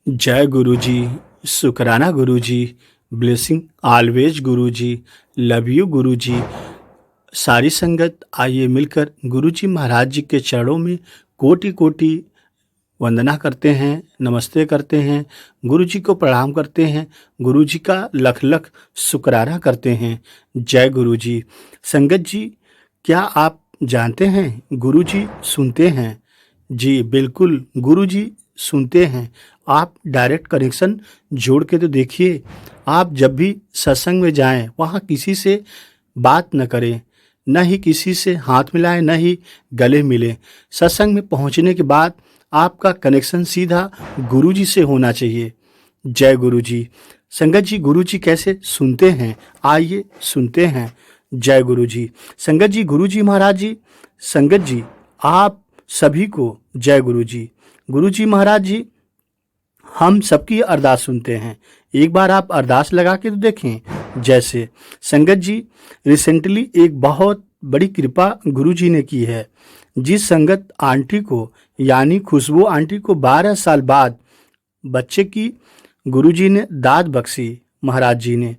जय गुरु जी। शुकराना गुरु जी। Blessing always Guru ji. Love you गुरु जी। सारी संगत आइए मिलकर गुरु जी महाराज जी के चरणों में कोटि कोटि वंदना करते हैं, नमस्ते करते हैं, गुरु जी को प्रणाम करते हैं, गुरु जी का लख लख शुकराना करते हैं। जय गुरु जी। संगत जी, क्या आप जानते हैं गुरु जी सुनते हैं? जी बिल्कुल, गुरु जी सुनते हैं। आप डायरेक्ट कनेक्शन जोड़ के तो देखिए। आप जब भी सत्संग में जाएं, वहाँ किसी से बात न करें, न ही किसी से हाथ मिलाएं, न ही गले मिलें। सत्संग में पहुँचने के बाद आपका कनेक्शन सीधा गुरु जी से होना चाहिए। जय गुरु जी। संगत जी, गुरु जी कैसे सुनते हैं, आइए सुनते हैं। जय गुरु जी। संगत जी, गुरु जी महाराज जी, संगत जी आप सभी को जय गुरु जी। गुरु जी महाराज जी हम सबकी अरदास सुनते हैं। एक बार आप अरदास लगा के तो देखें। जैसे संगत जी, रिसेंटली एक बहुत बड़ी कृपा गुरु जी ने की है। जिस संगत आंटी को, यानी खुशबू आंटी को 12 साल बाद बच्चे की गुरु जी ने दाद बख्शी महाराज जी ने,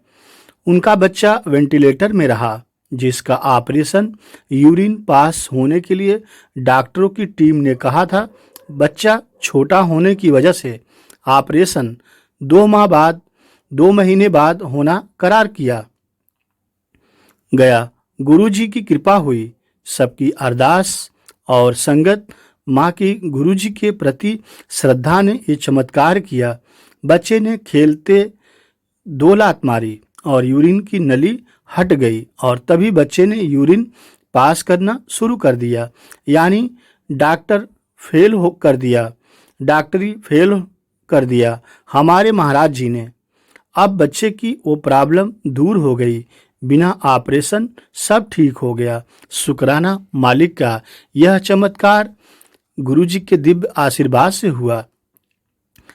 उनका बच्चा वेंटिलेटर में रहा, जिसका ऑपरेशन यूरिन पास होने के लिए डॉक्टरों की टीम ने कहा था। बच्चा छोटा होने की वजह से ऑपरेशन 2 महीने बाद होना करार किया गया। गुरुजी की कृपा हुई। सबकी अरदास और संगत माँ की गुरुजी के प्रति श्रद्धा ने ये चमत्कार किया। बच्चे ने खेलते 2 लात मारी और यूरिन की नली हट गई और तभी बच्चे ने यूरिन पास करना शुरू कर दिया। यानी डॉक्टरी फेल कर दिया हमारे महाराज जी ने। अब बच्चे की वो प्रॉब्लम दूर हो गई, बिना ऑपरेशन सब ठीक हो गया। शुक्राना मालिक का। यह चमत्कार गुरुजी के दिव्य आशीर्वाद से हुआ।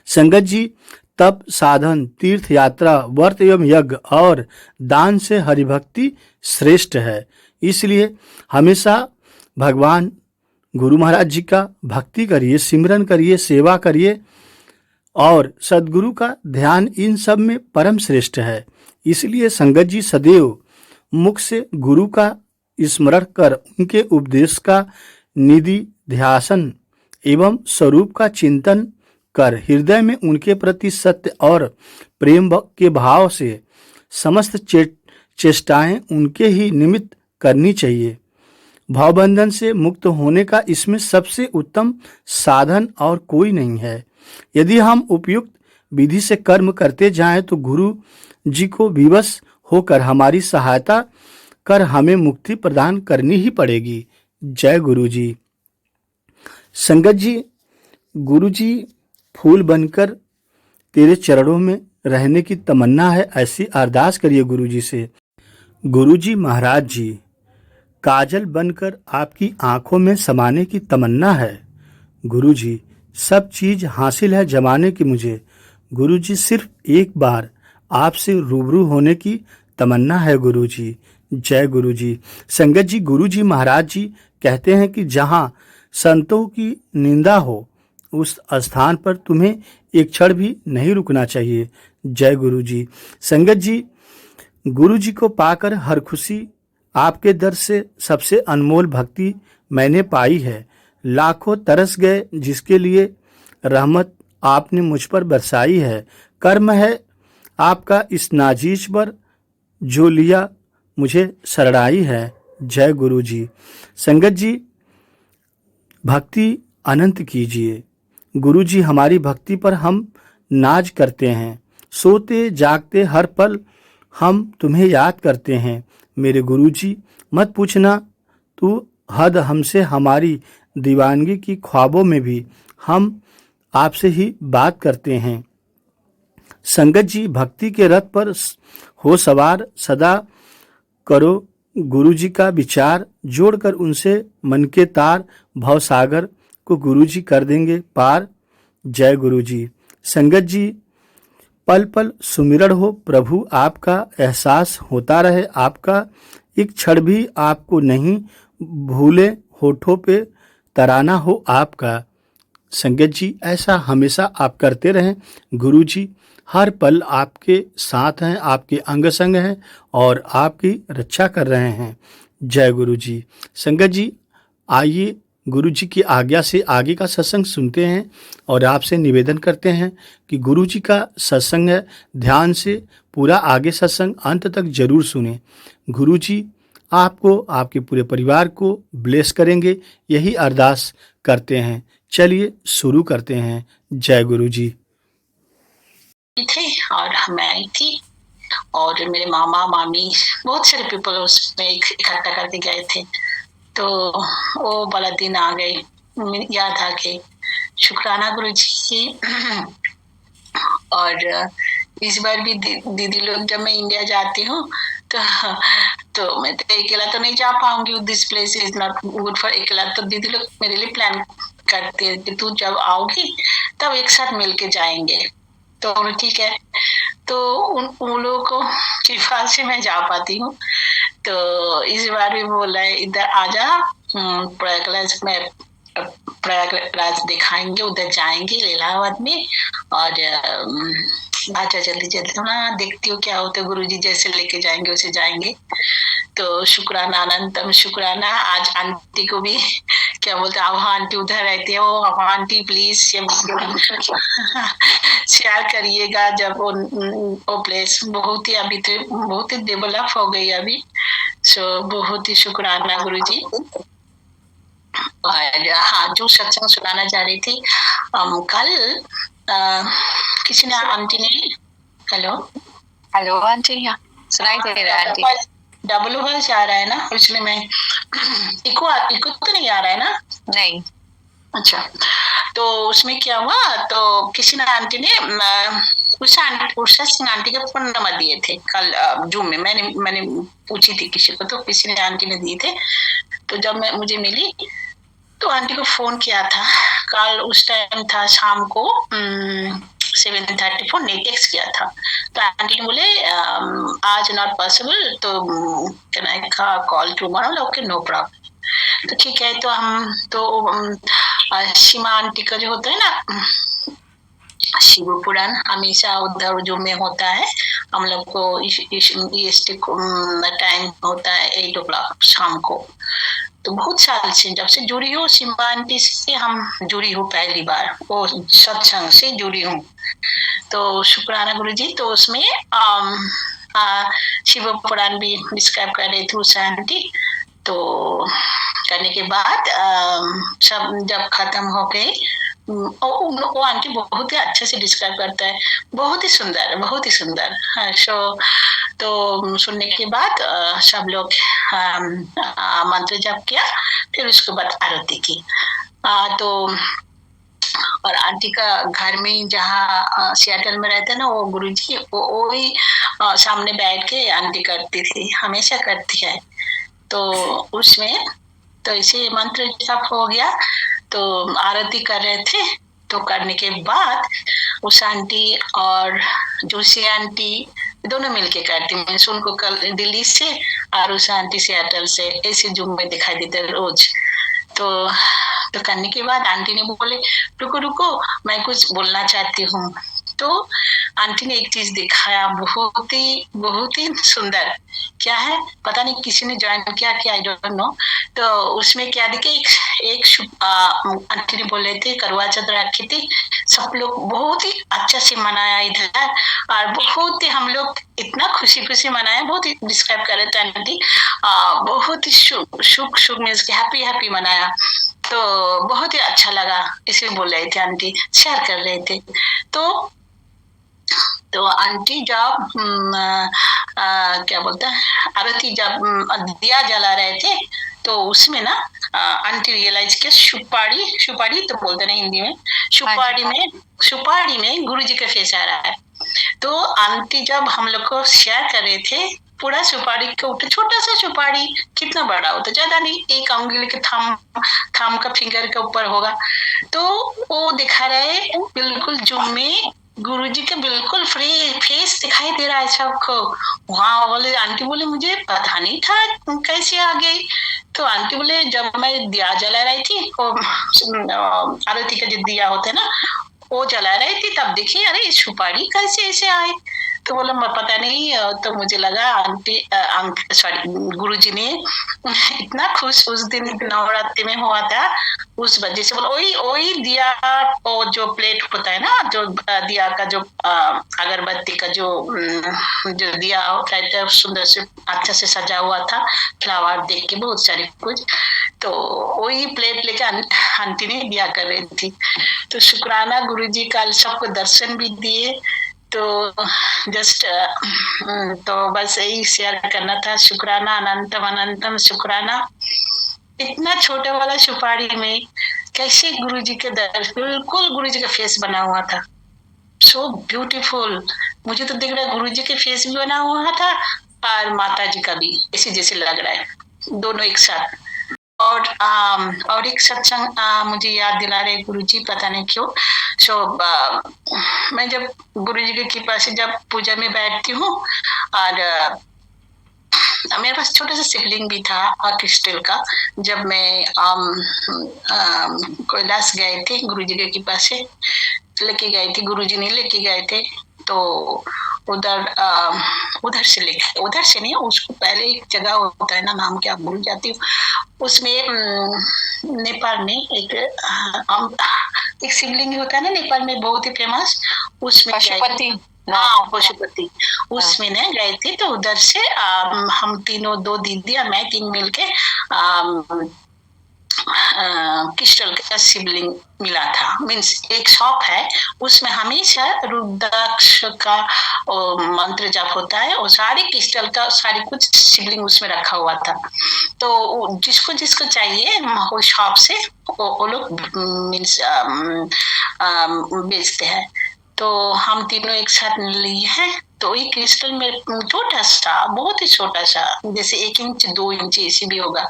संगत जी, तप, साधन, तीर्थ यात्रा, व्रत एवं यज्ञ और दान से हरिभक्ति श्रेष्ठ है। इसलिए हमेशा भगवान गुरु महाराज जी का भक्ति करिए, सिमरन करिए, सेवा करिए और सदगुरु का ध्यान इन सब में परम श्रेष्ठ है। इसलिए संगत जी सदैव मुख से गुरु का स्मरण कर उनके उपदेश का निधि ध्यासन एवं स्वरूप का चिंतन कर हृदय में उनके प्रति सत्य और प्रेम के भाव से समस्त चेष्टाएं उनके ही निमित्त करनी चाहिए। भावबंधन से मुक्त होने का इसमें सबसे उत्तम साधन और कोई नहीं है। यदि हम उपयुक्त विधि से कर्म करते जाएं तो गुरु जी को विवश होकर हमारी सहायता कर हमें मुक्ति प्रदान करनी ही पड़ेगी। जय गुरु जी। संगत जी, गुरु जी फूल बनकर तेरे चरणों में रहने की तमन्ना है, ऐसी अरदास करिए गुरु जी से। गुरु जी महाराज जी, काजल बनकर आपकी आंखों में समाने की तमन्ना है। गुरु जी, सब चीज हासिल है जमाने की मुझे। गुरु जी, सिर्फ एक बार आपसे रूबरू होने की तमन्ना है गुरु जी। जय गुरु जी। संगत जी, गुरु जी महाराज जी कहते हैं कि जहां संतों की निंदा हो उस स्थान पर तुम्हें एक क्षण भी नहीं रुकना चाहिए। जय गुरु जी। संगत जी, गुरु जी को पाकर हर खुशी आपके दर से सबसे अनमोल भक्ति मैंने पाई है। लाखों तरस गए जिसके लिए रहमत आपने मुझ पर बरसाई है। कर्म है आपका इस नाजीज पर जो लिया मुझे शरणाई है। जय गुरु जी। संगत जी, भक्ति अनंत कीजिए। गुरु जी, हमारी भक्ति पर हम नाज करते हैं। सोते जागते हर पल हम तुम्हें याद करते हैं। मेरे गुरु जी, मत पूछना तू हद हमसे, हमारी दीवानगी की ख्वाबों में भी हम आपसे ही बात करते हैं। संगत जी, भक्ति के रथ पर हो सवार, सदा करो गुरु जी का विचार, जोड़कर उनसे मन के तार, भवसागर को गुरु जी कर देंगे पार। जय गुरु जी। संगत जी, पल पल सुमिरन हो प्रभु आपका, एहसास होता रहे आपका, एक क्षण भी आपको नहीं भूले, होठों पे तराना हो आपका। संगत जी, ऐसा हमेशा आप करते रहें। गुरु जी हर पल आपके साथ हैं, आपके अंग संग हैं और आपकी रक्षा कर रहे हैं। जय गुरु जी। संगत जी, आइए गुरु जी की आज्ञा से आगे का सत्संग सुनते हैं और आपसे निवेदन करते हैं कि गुरु जी का सत्संग है, ध्यान से पूरा आगे सत्संग अंत तक जरूर सुने। गुरु जी आपको, आपके पूरे परिवार को ब्लेस करेंगे, यही अरदास करते हैं। चलिए शुरू करते हैं। जय गुरु जी। थे और मैं आई थी और मेरे मामा मामी बहुत सारे पीपल उसमें इकट्ठा करके गए थे। तो वो वाला दिन आ गए, याद आ गए। शुक्राना गुरु जी की। और इस बार भी दीदी लोग, जब मैं इंडिया जाती हूँ तो मैं तो अकेला तो नहीं जा पाऊंगी। This place is not good for अकेला, तो दीदी लोग मेरे लिए प्लान करते हैं कि तू जब आओगी तब एक साथ मिलके जाएंगे। तो ठीक है, तो उन लोगों को कृपा से मैं जा पाती हूँ। तो इस बार भी बोला है इधर आजा, प्रयागराज में, प्रयागराज दिखाएंगे, उधर जाएंगे इलाहाबाद में। और आजा जल्दी जल्दी, ना देखती हूँ क्या होता है। गुरु जी जैसे लेके जाएंगे वैसे जाएंगे। तो शुक्राना, अनंतम शुक्राना। आज आंटी को भी क्या बोलते हैं, हाँ आंटी उधर रहती है वो, हाँ आंटी प्लीज शेयर करिएगा। जब वो प्लेस बहुत ही अभी तो बहुत ही डेवलप हो गई अभी। सो बहुत ही शुक्राना गुरु जी। और हाँ, जो सत्संग सुनाना चाह रही थी, कल किसी ने, आंटी ने, हेलो हेलो आंटी, यहाँ सुनाई दे रहा है आंटी? डबल वॉइस आ रहा है ना, इसलिए मैं इको इको तो नहीं आ रहा है ना? नहीं। अच्छा, तो उसमें क्या हुआ, तो किसी ने, आंटी ने उषा सिंह आंटी के फोन नंबर दिए थे कल जूम में। मैंने पूछी थी किसी को, तो किसी ने, आंटी ने दिए थे। तो जब मैं मुझे मिली तो आंटी को फोन किया था। कल उस टाइम था शाम को 7:34, ने टेक्स्ट किया था। तो आंटी ने बोले आज नॉट पॉसिबल, तो can I call tomorrow? Okay, no problem. तो ठीक है, तो हम तो सीमा आंटी का जो होता है ना शिव पुराण, हमेशा उधर जो में होता है। हम लोग को ईस्ट टाइम होता है 8 o'clock शाम को। तो बहुत साल से, जब से जुड़ी हूँ सिम्बा आंटी से, हम जुड़ी हूँ पहली बार, वो सत्संग से जुड़ी हूँ। तो शुक्राना गुरु जी। तो उसमें शिव पुराण भी डिस्क्राइब कर रही थी उषा आंटी। तो करने के बाद सब जब खत्म हो गए, वो आंटी बहुत ही अच्छे से डिस्क्राइब करता है, बहुत ही सुंदर, बहुत ही सुंदर। सो तो सुनने के बाद सब लोग मंत्र जप किया, फिर उसके बाद आरती की। तो और आंटी का घर में, जहाँ सियाटल में रहते हैं ना वो गुरुजी, वो ही सामने बैठ के आंटी करती थी, हमेशा करती है। तो उसमें तो इसे मंत्र जप हो गया, तो आरती कर रहे थे। तो करने के बाद उस आंटी और जोशी आंटी दोनों मिलके करती। मैं उनको कल दिल्ली से और उस आंटी सियाटल से ऐसे जूम में दिखाई देते रोज। तो करने के बाद आंटी ने बोले रुको रुको, मैं कुछ बोलना चाहती हूँ। तो आंटी ने एक चीज दिखाया, बहुत ही सुंदर। क्या है पता नहीं, किसी ने ज्वाइन किया क्या, आई डोंट नो। तो उसमें क्या दिखे, एक आंटी ने बोले थे करवा चौथ रखी थी, सब लोग बहुत ही अच्छा से मनाया इधर। और बहुत ही हम लोग इतना खुशी खुशी मनाया, बहुत ही डिस्क्राइब कर रहे थे आंटी, बहुत ही सुख मीन्स हैप्पी हैप्पी मनाया। तो बहुत ही अच्छा लगा, इसे बोल रहे थे आंटी, शेयर कर रहे थे। तो आंटी जब क्या बोलता है, आरती जब दिया जला रहे थे, तो उसमें ना आंटी रियलाइज किया, सुपारी तो बोलते ना हिंदी में, सुपारी में गुरु जी का फेस आ रहा है। तो आंटी जब हम लोग को शेयर कर रहे थे, पूरा सुपारी के ऊपर, छोटा सा सुपारी कितना बड़ा होता, ज्यादा नहीं, एक उंगली के थंब का फिंगर के ऊपर होगा। तो वो दिखा रहे बिल्कुल जूम में, गुरुजी के बिल्कुल फ्री फेस दिखाई दे रहा है सबको। वहाँ बोले, आंटी बोले मुझे पता नहीं था कैसे आ गई। तो आंटी बोले जब मैं दिया जला रही थी, वो आरती का जो दिया होता है ना, वो जला रही थी, तब देखी अरे सुपारी कैसे ऐसे आए। तो बोला मैं पता नहीं, तो मुझे लगा आंटी सॉरी गुरुजी ने इतना खुश उस दिन नवरात्रि में हुआ था, उस वजह से बोला वही वही दिया, वो जो प्लेट होता है ना, जो दिया का जो अगरबत्ती का जो दिया रहता है सुंदर से अच्छा से सजा हुआ था, फ्लावर देख के बहुत सारे कुछ, तो वही प्लेट लेके आंटी ने दिया कर रही थी। तो शुक्राना गुरुजी कल सबको दर्शन भी दिए। तो जस्ट तो बस यही शेयर करना था। शुक्राना, अनंतम अनंतम शुक्राना। इतना छोटे वाला सुपारी में कैसे गुरुजी के बिल्कुल गुरुजी का फेस बना हुआ था, सो ब्यूटीफुल। मुझे तो दिख रहा है गुरुजी के फेस भी बना हुआ था और माता जी का भी ऐसे जैसे लग रहा है, दोनों एक साथ। और एक सत्संग मुझे याद दिला रहे गुरुजी, पता नहीं क्यों। सो मैं जब गुरुजी की कृपा से जब पूजा में बैठती हूँ, और मेरे पास छोटा सा शिवलिंग भी था क्रिस्टल का। जब मैं कैलाश गए थे गुरुजी की कृपा से, लेके गए थे, गुरुजी ने लेके गए थे। तो उधर से नहीं, उसको पहले एक जगह होता है ना, नाम क्या भूल जाती हूँ, उसमें नेपाल में एक शिवलिंग होता है ना नेपाल में, बहुत ही फेमस, उसमें पशुपति। हाँ पशुपति, उसमें न गए थे। तो उधर से हम तीनों, दो दीदी और मैं, तीन मिलके क्रिस्टल का शिवलिंग मिला था। मीन्स एक शॉप है, उसमें हमेशा रुद्राक्ष का मंत्र जप होता है, और सारी क्रिस्टल का सारी कुछ शिवलिंग उसमें रखा हुआ था। तो जिसको जिसको चाहिए वो शॉप से वो लोग मीन्स बेचते हैं। तो हम तीनों एक साथ लिए हैं। तो एक क्रिस्टल में छोटा सा, बहुत ही छोटा सा, जैसे 1 इंच 2 इंच ऐसी भी होगा।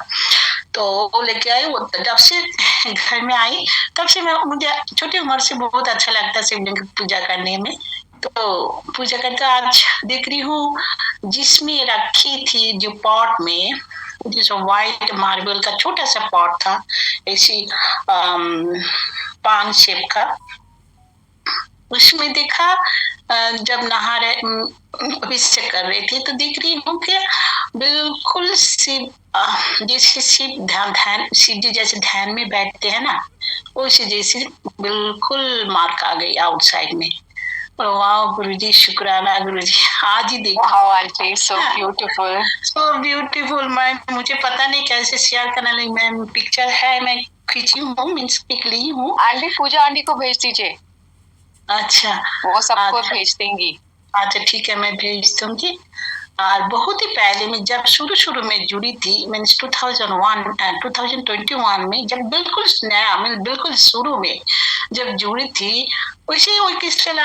तो वो लेके आई। वो जब से घर में आई तब से मुझे छोटी उम्र से बहुत अच्छा लगता है शिवलिंग की पूजा करने में। तो पूजा करके आज देख रही हूँ, जिसमें रखी थी जो पॉट में, जो व्हाइट मार्बल का छोटा सा पॉट था, ऐसी पान शेप का, उसमें देखा जब नहा रहे अभिषेक कर रहे थे, तो देख रही हूँ कि बिल्कुल शिव जैसे शिव जी जैसे ध्यान में बैठते हैं ना, उसी जैसे बिल्कुल मार्क आ गई आउटसाइड में। वाह गुरुजी, शुक्राना गुरुजी। आज ही देखा। Wow, auntie, so beautiful. So beautiful. मुझे पता नहीं कैसे शेयर करना, लेकिन मैं पिक्चर है, मैं खींची हूँ, मीन्स पिक ली हूँ। आंटी पूजा आंटी को भेज दीजिए, अच्छा वो सबको भेज देंगी। अच्छा ठीक है, मैं भेज दूंगी। और बहुत ही पहले में जब शुरू में जुड़ी थी, मीन्स 2021 में, जब बिल्कुल नया, मीन बिल्कुल शुरू में जब जुड़ी थी, वैसे वही क्रिस्टल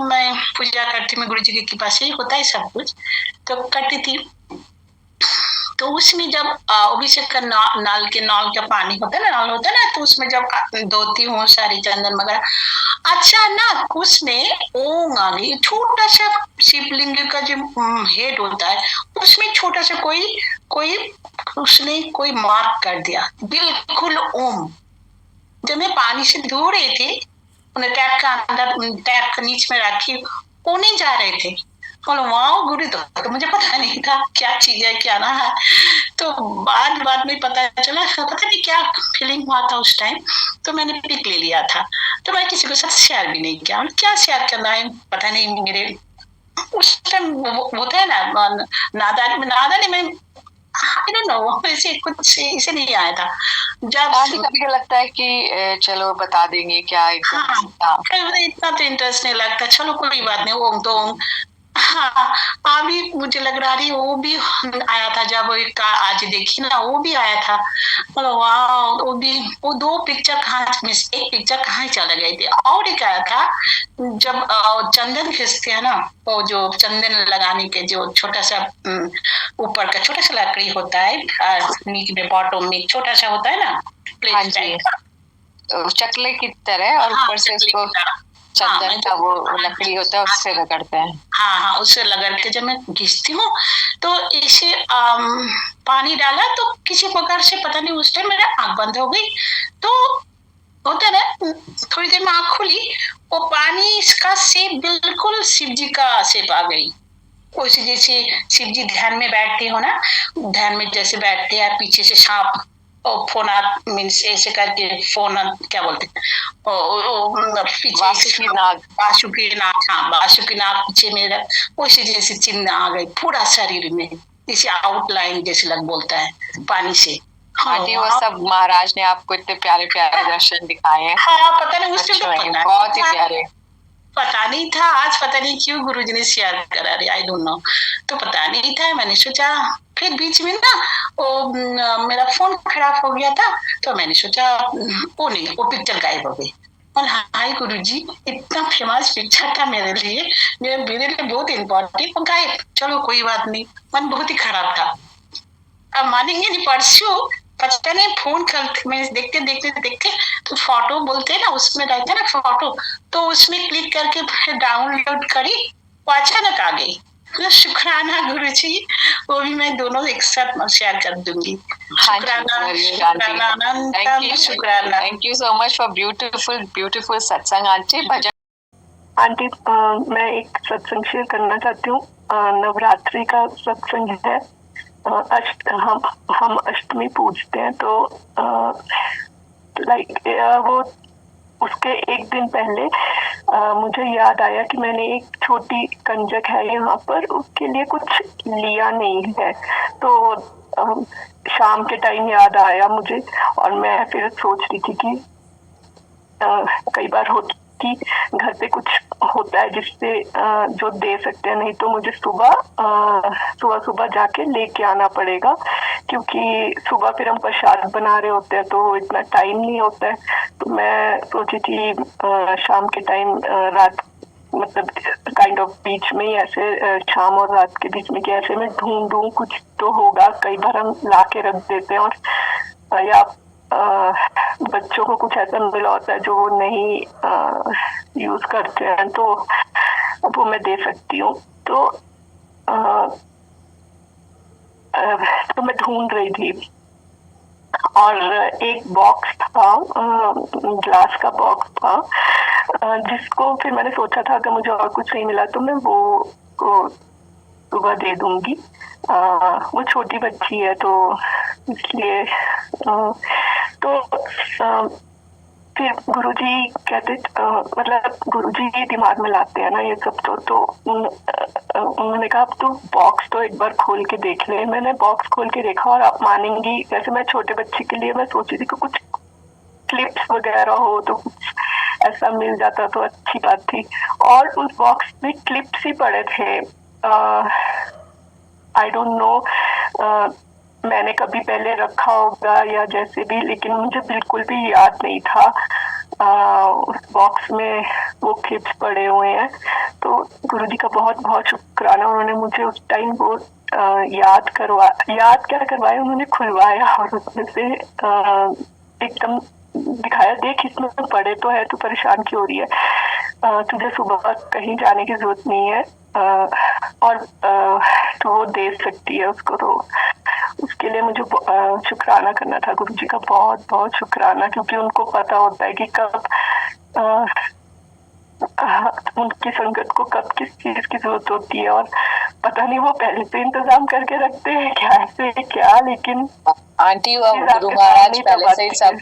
मैं पूजा करती, मैं गुरु जी की कृपा से होता है सब कुछ, तो करती थी। तो उसमें जब अभिषेक का नाल का पानी होता है ना, नाल होता है ना, तो उसमें जब धोती हूँ सारी चंदन वगैरह, अच्छा ना उसमें ओंग आ गई। छोटा सा शिवलिंग का जो हेड होता है, उसमें छोटा सा कोई उसने कोई मार्क कर दिया, बिल्कुल ओम। जब मैं पानी से धो रही थी, उन्हें टैप का अंदर, टैप के नीचे में रखी, वो नहीं जा रहे थे। बोलो वाह गुरु, तो मुझे पता नहीं था क्या चीज है क्या ना है। तो बाद में पता चला, पता नहीं क्या फीलिंग हुआ था उस टाइम, तो मैंने पिक ले लिया था। तो मैं किसी के साथ शेयर भी नहीं किया, क्या शेयर करना है पता नहीं। मेरे उस टाइम होता है ना नादानी में, आई डोंट नो, ऐसे कुछ इसे नहीं आया था। जब कभी लगता है कि चलो बता देंगे क्या, इतना तो इंटरेस्ट नहीं लगता, चलो कोई बात नहीं, ओम तो ओम। हाँ, अभी मुझे लग रहा है वो भी आया था, जब एक आज देखी ना, वो भी आया था। वाह, वो 2 पिक्चर कहाँ, एक पिक्चर कहाँ चला गई थी। और एक आया था जब चंदन खींचते हैं ना, वो जो चंदन लगाने के जो छोटा सा ऊपर का छोटा सा लकड़ी होता है, नीचे में बॉटम में छोटा सा होता है ना, प्लेट टाइप का, चकले की तरह, और ऊपर से उसको चंदन मैं का वो हाँ, लकड़ी होता है उससे रगड़ते हैं। हाँ हाँ, उससे रगड़ के जब मैं घिसती हूँ तो इसे पानी डाला तो किसी प्रकार से पता नहीं उस टाइम मेरा आंख बंद हो गई। तो होता है ना, थोड़ी देर में आंख खुली, वो पानी इसका शेप बिल्कुल शिव जी का शेप आ गई। वैसे जैसे शिव जी ध्यान में बैठते हो ना, ध्यान में जैसे बैठते हैं, पीछे से सांप और फोन मीन्स ऐसे करके फोन क्या बोलते हैं, पीछे वासुकी नाग। बासुकी नाग, हाँ बासुकी नाग पीछे मेरा, वैसे जैसे चिन्ह आ गए पूरा शरीर में, जैसे आउटलाइन जैसे लग बोलता है पानी से। हाँ आंटी वो सब महाराज ने आपको इतने प्यारे प्यारे दर्शन दिखाए हैं। हाँ, पता नहीं उस टाइम तो अच्छा, पता बहुत ही नहीं था, प्यारे। पता नहीं था, आज पता नहीं क्यों गुरुजी ने शेयर करा रहे, आई डोंट नो। तो पता नहीं था, मैंने सोचा, फिर बीच में ना वो मेरा फोन खराब हो गया था, तो मैंने सोचा वो नहीं, वो पिक्चर गायब हो गई। और हाय गुरुजी, इतना फेमस पिक्चर था मेरे लिए, मेरे लिए बहुत इम्पोर्टेंट, गायब, चलो कोई बात नहीं, मन बहुत ही खराब था। अब मानेंगे नहीं, परसों पता नहीं फोन करते मैं देखते देखते देखते तो फोटो बोलते हैं ना, उसमें रहता है ना फोटो, तो उसमें क्लिक करके फिर डाउनलोड करी, वो अचानक आ गई। मतलब शुक्राना गुरुजी, वो भी मैं दोनों एक साथ शेयर कर दूंगी। शुक्राना, शुक्राना, अनंतम शुक्राना। Thank you so much for beautiful beautiful सत्संग आंटी। भजन आंटी, मैं एक सत्संग शेयर करना चाहती हूँ। नवरात्रि का सत्संग है। हम अष्टमी पूजते हैं, तो वो उसके एक दिन पहले मुझे याद आया कि मैंने एक छोटी कंजक है यहाँ पर, उसके लिए कुछ लिया नहीं है। तो शाम के टाइम याद आया मुझे, और मैं फिर सोच रही थी कि कई बार कि घर पे कुछ होता है जिससे जो दे सकते हैं, नहीं तो मुझे सुबह सुबह जाके लेके आना पड़ेगा, क्योंकि सुबह फिर हम प्रसाद बना रहे होते हैं तो इतना टाइम नहीं होता है। तो मैं सोची थी शाम के टाइम, रात मतलब काइंड ऑफ बीच में ही ऐसे, शाम और रात के बीच में कि ऐसे में ढूंढूं कुछ तो होगा। कई बार हम ला के रख देते हैं, और या बच्चों को कुछ ऐसा मिला होता है जो वो नहीं यूज करते हैं, तो वो मैं दे सकती हूँ। तो मैं ढूंढ रही थी, और एक बॉक्स था, ग्लास का बॉक्स था, जिसको फिर मैंने सोचा था कि मुझे और कुछ नहीं मिला तो मैं वो सुबह दे दूंगी। वो छोटी बच्ची है, तो इसलिए फिर गुरुजी कहते, मतलब गुरुजी दिमाग में लाते हैं ना ये सब, तो उन्होंने कहा अब तो बॉक्स तो एक बार खोल के देख ले। मैंने बॉक्स खोल के देखा, और आप मानेंगी, जैसे मैं छोटे बच्चे के लिए मैं सोची थी कि कुछ क्लिप्स वगैरह हो तो कुछ ऐसा मिल जाता तो अच्छी बात थी, और उस बॉक्स में क्लिप्स ही पड़े थे। आई डोंट नो, मैंने कभी पहले रखा होगा या जैसे भी, लेकिन मुझे बिल्कुल भी याद नहीं था उस बॉक्स में वो क्लिप्स पड़े हुए हैं। तो गुरुजी का बहुत बहुत शुक्राना, उन्होंने मुझे उस टाइम वो याद क्या करवाया, उन्होंने खुलवाया और उसमें से एकदम दिखाया, देख इसमें पड़े तो है, तो परेशान क्यों हो रही है, तुझे सुबह कहीं जाने की जरूरत नहीं है, और तो वो दे सकती है उसको। तो उसके लिए मुझे शुक्राना करना था, गुरुजी का बहुत बहुत शुक्राना, क्योंकि उनको पता होता है कि कब उनकी संगत को कब किस चीज की जरूरत होती है, और पता नहीं वो पहले से इंतजाम करके रखते हैं क्या ऐसे क्या, लेकिन आंटी वो गुरु महाराज पहले से ही सब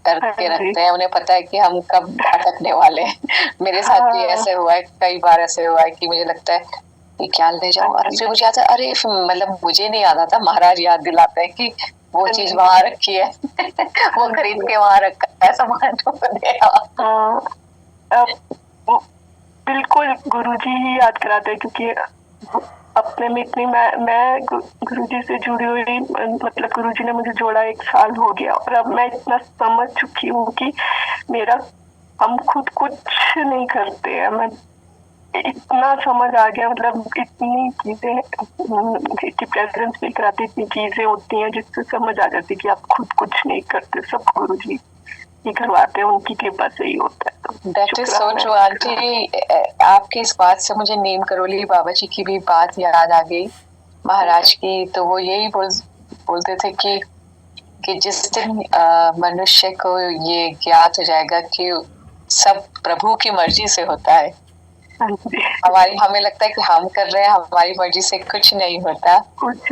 करके रखते हैं, उन्हें पता है कि हम कब भटकने वाले हैं। मेरे साथ भी ऐसे हुआ है, कई बार ऐसे हुआ है कि मुझे लगता है कि क्या ले जाऊं, और फिर मुझे आता है अरे मतलब मुझे नहीं याद आता, महाराज याद दिलाते हैं कि वो चीज वहां रखी है। वो खरीद के वहां रखा है सामान, बिल्कुल गुरुजी ही याद कराते हैं, क्योंकि अपने में इतनी मैं गुरुजी से जुड़ी हुई, मतलब गुरुजी ने मुझे जोड़ा 1 साल हो गया, और अब मैं इतना समझ चुकी हूँ कि हम खुद कुछ नहीं करते हैं। मैं इतना समझ आ गया, मतलब इतनी चीजें की प्रेजेंस फील कराती, इतनी चीजें होती हैं जिससे समझ आ जाती कि आप खुद कुछ नहीं करते, सब गुरुजी ही करवाते हैं, उनकी कृपा से ही होता है। That is so true aunty. आपकी इस बात से मुझे नीम करोली बाबा जी की भी बात याद आ गई, महाराज की। तो वो यही बोलते थे कि जिस दिन मनुष्य को ये ज्ञात हो जाएगा कि सब प्रभु की मर्जी से होता है, हमें लगता है कि हम कर रहे हैं, हमारी मर्जी से कुछ नहीं होता।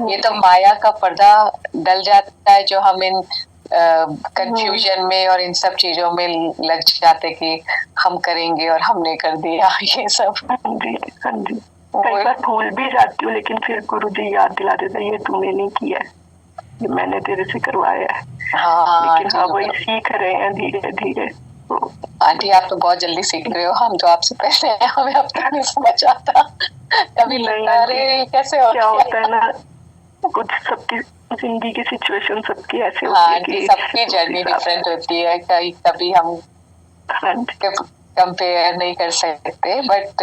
ये तो माया का पर्दा डल जाता है जो हम इन कंफ्यूजन में और इन सब चीजों में लग जाते कि हम करेंगे और हमने कर दिया ये सब। कई बार भूल भी जाती हूँ, लेकिन फिर गुरु जी याद दिला देते ये तूने नहीं किया है, ये मैंने तेरे से करवाया है। लेकिन हाँ, वही सीख रहे हैं धीरे धीरे। आंटी आप तो बहुत जल्दी सीख रहे हो, हम तो आपसे पहले हैं, हमें अब तक नहीं समझ आता। कभी लगता है अरे कैसे हो, क्या होता है ना, कुछ सबकी जिंदगी की सिचुएशन सबकी ऐसे होती है कि सबकी जर्नी डिफरेंट होती है। कभी हम कंपेयर नहीं कर सकते, बट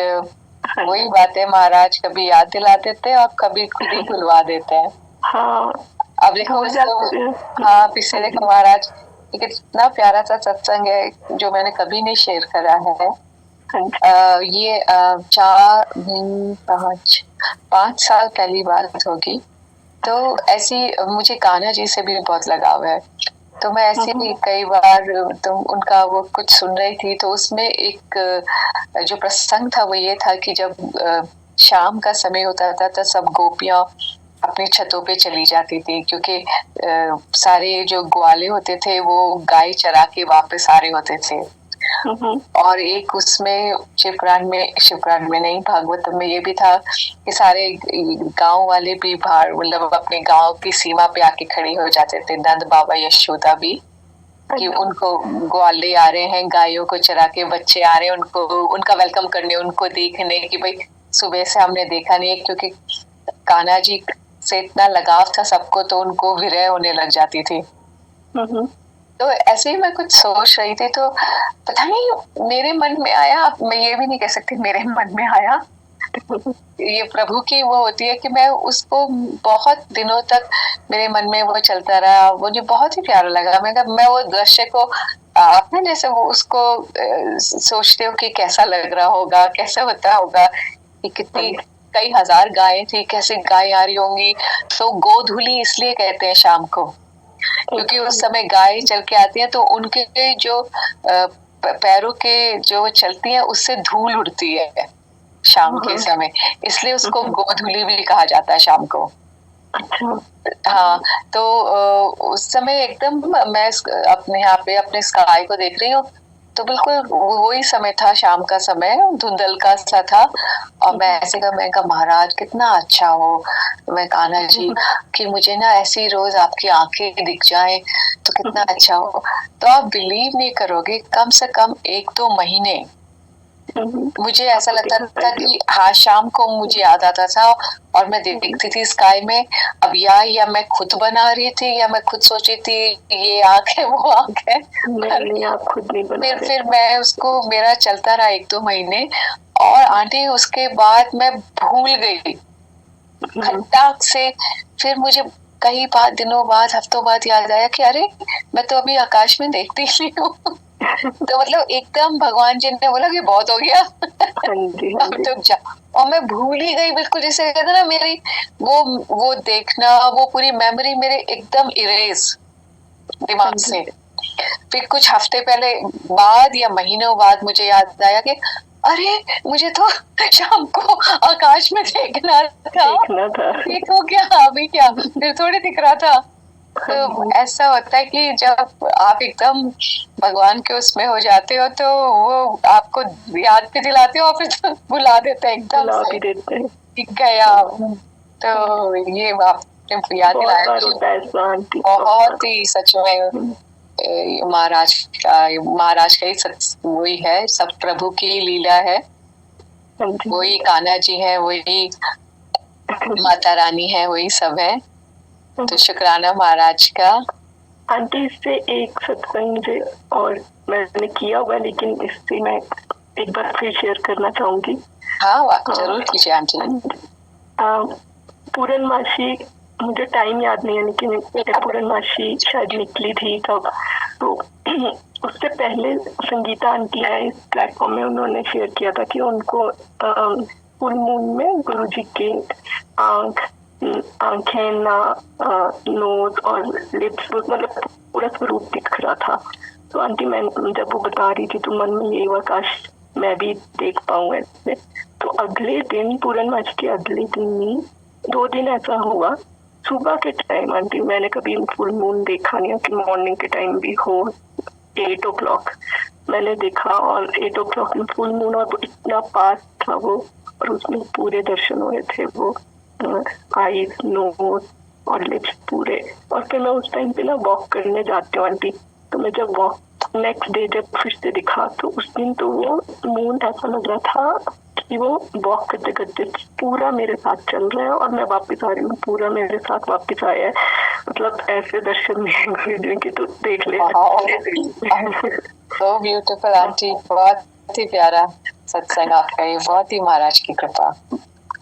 वही बात है, महाराज कभी याद दिला देते हैं और कभी खुद ही भुलवा देते हैं। अब देखो हाँ, पीछे देखो महाराज कितना प्यारा सा सत्संग है जो मैंने कभी नहीं शेयर करा है। ये 5 साल पहली बात होगी। तो ऐसी मुझे कान्हा जी से भी बहुत लगाव है, तो मैं ऐसे ही कई बार तो उनका वो कुछ सुन रही थी, तो उसमें एक जो प्रसंग था वो ये था कि जब शाम का समय होता था तो सब गोपियां अपनी छतों पे चली जाती थी, क्योंकि सारे जो ग्वाले होते थे वो गाय चरा के वापस आ रहे होते थे। और एक उसमें शिवपुराण में नहीं, भागवत में ये भी था कि सारे गांव वाले भी बाहर मतलब अपने गांव की सीमा पे आके खड़े हो जाते थे, नंद बाबा यशोदा भी, कि उनको ग्वाले आ रहे हैं, गायों को चरा के बच्चे आ रहे हैं, उनको उनका वेलकम करने, उनको देखने कि भाई सुबह से हमने देखा नहीं है, क्योंकि कान्हा जी से इतना लगाव था सबको, तो उनको विरह होने लग जाती थी। तो ऐसे ही मैं कुछ सोच रही थी, तो पता नहीं मेरे मन में आया, मैं ये भी नहीं कह सकती मेरे मन में आया, ये प्रभु की वो होती है कि मैं उसको बहुत दिनों तक मेरे मन में वो चलता रहा, मुझे बहुत ही प्यारा लगा। मैं वो दृश्य को आपने जैसे वो उसको सोचते हो कि कैसा लग रहा होगा, कैसा होता होगा, कि कितनी कई हजार गायें थी, कैसे गाय आ रही होंगी। तो गोधूली इसलिए कहते हैं शाम को, क्योंकि उस समय गाय चल के आती है, तो उनके जो पैरों के जो चलती है उससे धूल उड़ती है शाम के समय, इसलिए उसको गोधूली भी कहा जाता है शाम को। हाँ, तो उस समय एकदम मैं अपने यहाँ पे अपने स्काई को देख रही हूँ, तो बिल्कुल वही समय था, शाम का समय, धुंधल का सा था। और मैं ऐसे मैं कहा महाराज कितना अच्छा हो, मैं कान्हा जी कि मुझे ना ऐसी रोज आपकी आंखें दिख जाए तो कितना अच्छा हो। तो आप बिलीव नहीं करोगे, कम से कम 1-2 महीने मुझे ऐसा लगता था कि हाँ, शाम को मुझे याद आता था और मैं देखती थी स्काई में, अब या मैं खुद बना रही थी या मैं खुद सोच रही थी ये आँख है वो आँख है, फिर मैं उसको मेरा चलता रहा 1-2 महीने। और आंटी उसके बाद मैं भूल गई खट्टाक से। फिर मुझे कई दिनों बाद, हफ्तों बाद याद आया कि अरे मैं तो अभी आकाश में देखती ही हूँ। तो मतलब एकदम भगवान जी ने बोला कि बहुत हो गया, अब तो जा। और मैं भूल ही गई बिल्कुल, जैसे कहते ना मेरी वो देखना, वो पूरी मेमोरी मेरे एकदम इरेज दिमाग से। फिर कुछ हफ्ते पहले बाद या महीनों बाद मुझे याद आया कि अरे मुझे तो शाम को आकाश में देखना था। देखो क्या अभी क्या फिर थोड़ी दिख रहा था। तो ऐसा होता है कि जब आप एकदम भगवान के उसमें हो जाते हो तो वो आपको याद भी दिलाते हो और फिर तो भुला देते हैं एकदम से, दिख गया। तो ये आपने याद दिलाया कि बहुत ही सच में महाराज का ही वही है, सब प्रभु की लीला है। वही कान्हा जी है, वही माता रानी है, वही सब है। तो शुक्राना महाराज का। आंटी इससे एक सत्संग मुझे और मैंने किया हुआ, लेकिन इससे मैं एक बार फिर शेयर करना चाहूंगी। हाँ जरूर कीजिए आंटी। पूर्णमासी, मुझे टाइम याद नहीं है, लेकिन पूर्णमासी शायद निकली थी तब। तो उससे पहले संगीता आंटी आए इस प्लेटफॉर्म में, उन्होंने शेयर किया था कि उनको फुल मून में गुरुजी के आंखें, नोज और लिप्स, मतलब पूरा स्वरूप दिख रहा था। तो आंटी, मैं जब वो बता रही थी तो मन में यही हुआ, काश मैं भी देख पाऊँ ऐसे। तो अगले दिन, पूर्णमासी के अगले दिन ही 2 दिन ऐसा हुआ। सुबह के टाइम आंटी, मैंने कभी फुल मून देखा नहीं है कि मॉर्निंग के टाइम भी हो। 8 o'clock मैंने देखा और 8 o'clock में फुल मून, और इतना पास था वो, और उसमें पूरे दर्शन हुए थे, वो आईज, नोज और लिप्स पूरे। और फिर मैं उस टाइम पे ना वॉक करने जाती हूँ आंटी, तो मैं जब वॉक नेक्स्ट डे जब फिर से दिखा, तो उस दिन तो वो मून ऐसा लग रहा था कि वो वॉक करते करते पूरा मेरे साथ चल रहा है और मैं वापस आ रही हूँ, पूरा मेरे साथ वापस आया है। मतलब ऐसे दर्शन मिलेंगे कि तू देख ले। सो ब्यूटीफुल आंटी, बहुत ही प्यारा सत्संग आपका, ये बहुत ही महाराज की कृपा।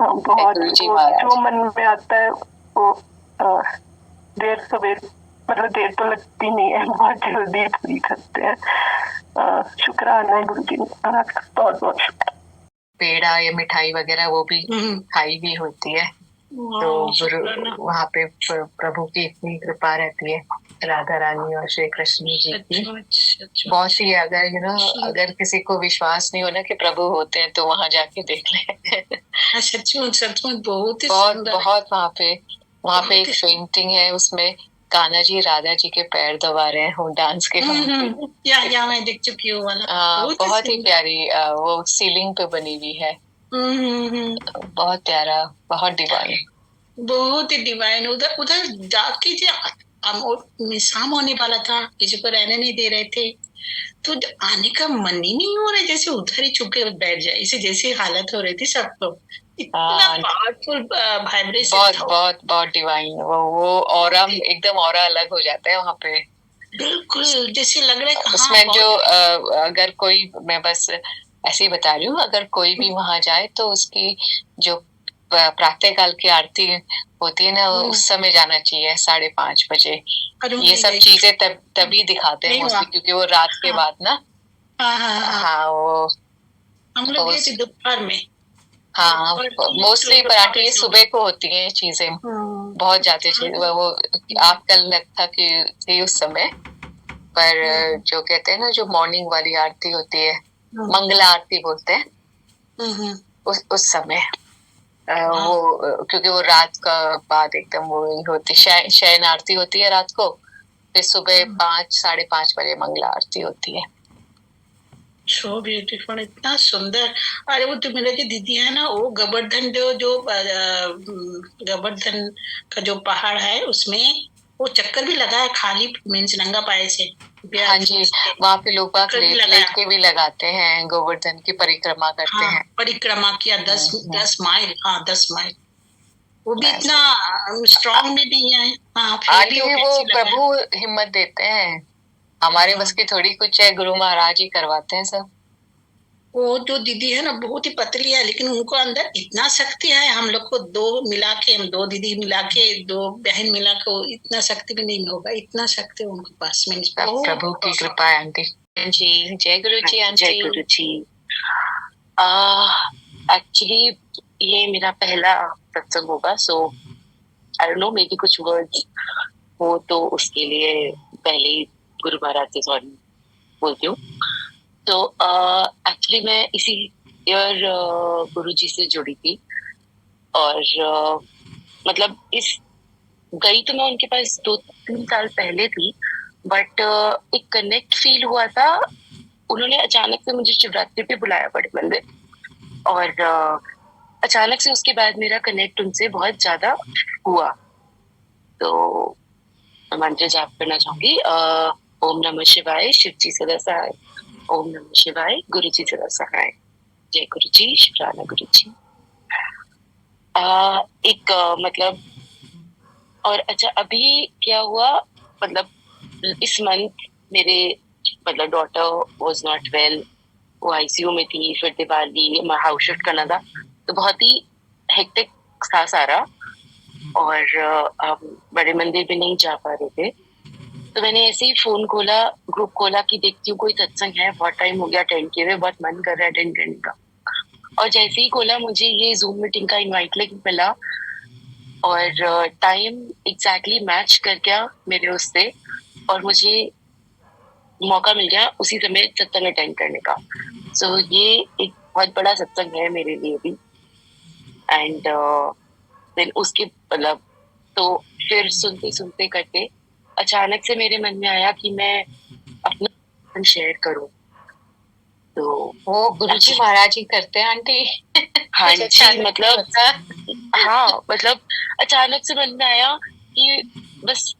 बहुत, जो मन में आता है वो देर सवेर, मतलब देर तो लगती नहीं है, बहुत जल्दी पूरी करते हैं। शुक्राना है गुरु जी, बहुत बहुत शुक्र। पेड़ा या मिठाई वगैरह वो भी खाई भी होती है, तो गुरु वहाँ पे प्रभु की इतनी कृपा रहती है, राधा रानी और श्री कृष्ण जी की। बहुत ही, अगर अगर किसी को विश्वास नहीं हो ना कि प्रभु होते हैं तो वहाँ जाके देख ले। सचमुच बहुत बहुत वहाँ पे एक पेंटिंग है, उसमें कान्हा जी राधा जी के पैर दबा रहे हैं, वो डांस के या मैं देख चुकी हूँ वाला। बहुत ही प्यारी, वो सीलिंग पे बनी हुई है। बहुत प्यारा, बहुत डिवाइन, बहुत ही डिवाइन। उधर उधर जाके जो शाम होने वाला था, किसी को रहने नहीं दे रहे थे, तो आने का मन ही नहीं हो रहा है, जैसे उधर ही चुपके बैठ जाए, इसे जैसी हालत हो रही थी सबको। इतना पावरफुल वाइब्रेशन, बहुत डिवाइन, वो ऑरा एकदम ऑरा अलग हो जाता है वहाँ पे, बिल्कुल जैसे लग रहा है। उसमें जो अगर कोई, मैं बस ऐसे ही बता रही हूँ, अगर कोई भी वहां जाए तो उसकी जो प्रातः काल की आरती होती है ना, उस समय जाना चाहिए 5:30 बजे। ये सब चीजें तभी दिखाते हैं मोस्टली, क्योंकि वो रात के बाद ना, वो हम लोग गए थे दोपहर में। हाँ, मोस्टली पराठे सुबह को होती हैं चीजें, बहुत जाते चीज वो। आप कल लगता कि उस समय पर जो कहते हैं ना, जो मॉर्निंग वाली आरती होती है, मंगला आरती बोलते हैं, उस समय वो, क्योंकि वो रात का बाद एकदम वो होती, शयन आरती होती है रात को, फिर सुबह 5-5:30 बजे मंगला आरती होती है। सो ब्यूटीफुल, इतना सुंदर। अरे वो तो मेरे जो दीदी है ना, वो गोवर्धन जो गोवर्धन का जो पहाड़ है, उसमें वो चक्कर भी लगा है, खाली मीन्स नंगा पाए से। हाँ जी, वहाँ पे लोग बाग लेट के भी लगाते हैं, गोवर्धन की परिक्रमा करते हैं। परिक्रमा किया 10 माइल, 10 माइल। वो भी इतना स्ट्रॉन्ग भी नहीं है। आगे वो प्रभु हिम्मत देते हैं, हमारे बस की थोड़ी कुछ है, गुरु महाराज ही करवाते हैं सब। वो जो दीदी है ना, बहुत ही पतली है, लेकिन उनको अंदर इतना शक्ति है। हम लोग को 2 दीदी मिला के, 2 बहन मिला के इतना शक्ति भी नहीं होगा, इतना शक्ति उनके पास में। प्रभु की कृपा है आंटी जी। जय गुरु जी आंटी। जय गुरु जी। एक्चुअली ये मेरा पहला सत्संग होगा, so I don't know, may be कुछ वर्ड्स हो तो उसके लिए पहले ही गुरु महाराज से सॉरी बोलती हूँ। तो एक्चुअली मैं इसी ईयर गुरु जी से जुड़ी थी, और मतलब गई तो मैं उनके पास 2-3 साल पहले थी, बट एक कनेक्ट फील हुआ था। उन्होंने अचानक से मुझे शिवरात्रि पे बुलाया बड़े मंदिर, और अचानक से उसके बाद मेरा कनेक्ट उनसे बहुत ज्यादा हुआ। तो मैं मंत्र जाप करना चाहूंगी। ओम नमः शिवाय, शिव जी सदा सहाय। ओम नमः शिवाय, गुरु जी सदा सहाय। जय गुरु जी, शुक्राना गुरु जी। मतलब, और अच्छा अभी क्या हुआ, मतलब इस मंथ मेरे मतलब डॉटर वाज नॉट वेल, वो आईसीयू में थी, फिर दिवाली हाउस शिफ्ट करना था, तो बहुत ही हेक्टिक था सारा, और हम बड़े मंदिर भी नहीं जा पा रहे थे। तो मैंने ऐसे ही फोन खोला, ग्रुप खोला कि देखती हूँ कोई सत्संग है, बहुत टाइम हो गया अटेंड किए हुए, बहुत मन कर रहा है अटेंड करने का। और जैसे ही खोला मुझे ये जूम मीटिंग का इनवाइट लिंक मिला और टाइम एग्जैक्टली मैच कर गया मेरे उससे, और मुझे मौका मिल गया उसी समय सत्संग अटेंड करने का। सो ये एक बहुत बड़ा सत्संग है मेरे लिए भी। एंड देन उसके मतलब तो फिर सुनते सुनते करते अचानक से मेरे मन में आया कि मैं अपना शेयर करूं। तो वो गुरुजी महाराज ही करते हैं आंटी। हाँ मुझे जी, अचानक मतलब हाँ, मतलब अचानक से मन में आया कि बस